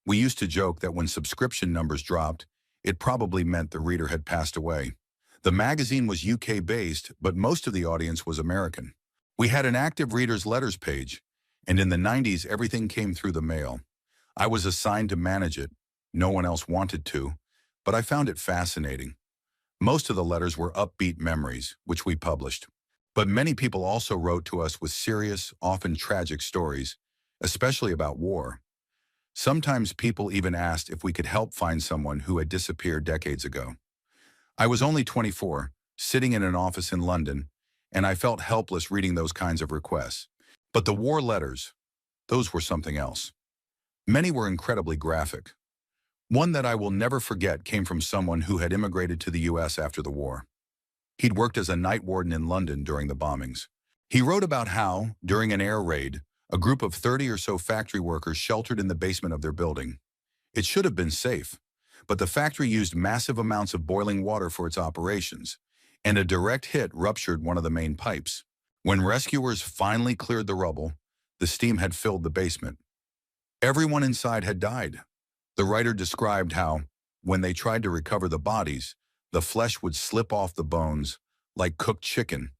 [SPEAKER 1] We used to joke that when subscription numbers dropped, it probably meant the reader had passed away. The magazine was UK-based, but most of the audience was American. We had an active readers' letters page, and in the 90s, everything came through the mail. I was assigned to manage it. No one else wanted to, but I found it fascinating. Most of the letters were upbeat memories, which we published. But many people also wrote to us with serious, often tragic stories, especially about war. Sometimes people even asked if we could help find someone who had disappeared decades ago. I was only 24, sitting in an office in London, and I felt helpless reading those kinds of requests. But the war letters, those were something else. Many were incredibly graphic. One that I will never forget came from someone who had immigrated to the US after the war. He'd worked as a night warden in London during the bombings. He wrote about how, during an air raid, a group of 30 or so factory workers sheltered in the basement of their building. It should have been safe, but the factory used massive amounts of boiling water for its operations, and a direct hit ruptured one of the main pipes. When rescuers finally cleared the rubble, the steam had filled the basement. Everyone inside had died. The writer described how, when they tried to recover the bodies, the flesh would slip off the bones like cooked chicken.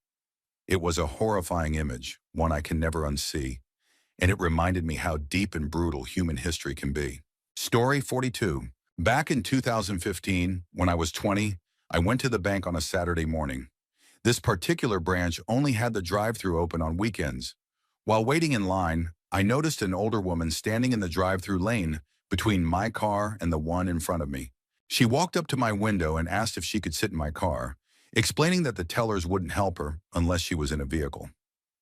[SPEAKER 1] It was a horrifying image, one I can never unsee, and it reminded me how deep and brutal human history can be. Story 42. Back in 2015, when I was 20, I went to the bank on a Saturday morning. This particular branch only had the drive-thru open on weekends. While waiting in line, I noticed an older woman standing in the drive-thru lane between my car and the one in front of me. She walked up to my window and asked if she could sit in my car, explaining that the tellers wouldn't help her unless she was in a vehicle.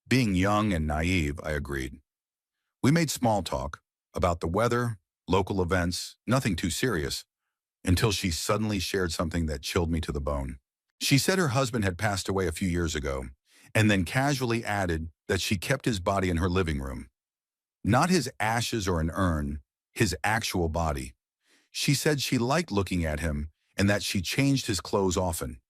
[SPEAKER 1] Being young and naive, I agreed. We made small talk about the weather, local events, nothing too serious, until she suddenly shared something that chilled me to the bone. She said her husband had passed away a few years ago, and then casually added that she kept his body in her living room. Not his ashes or an urn, his actual body. She said she liked looking at him and that she changed his clothes often.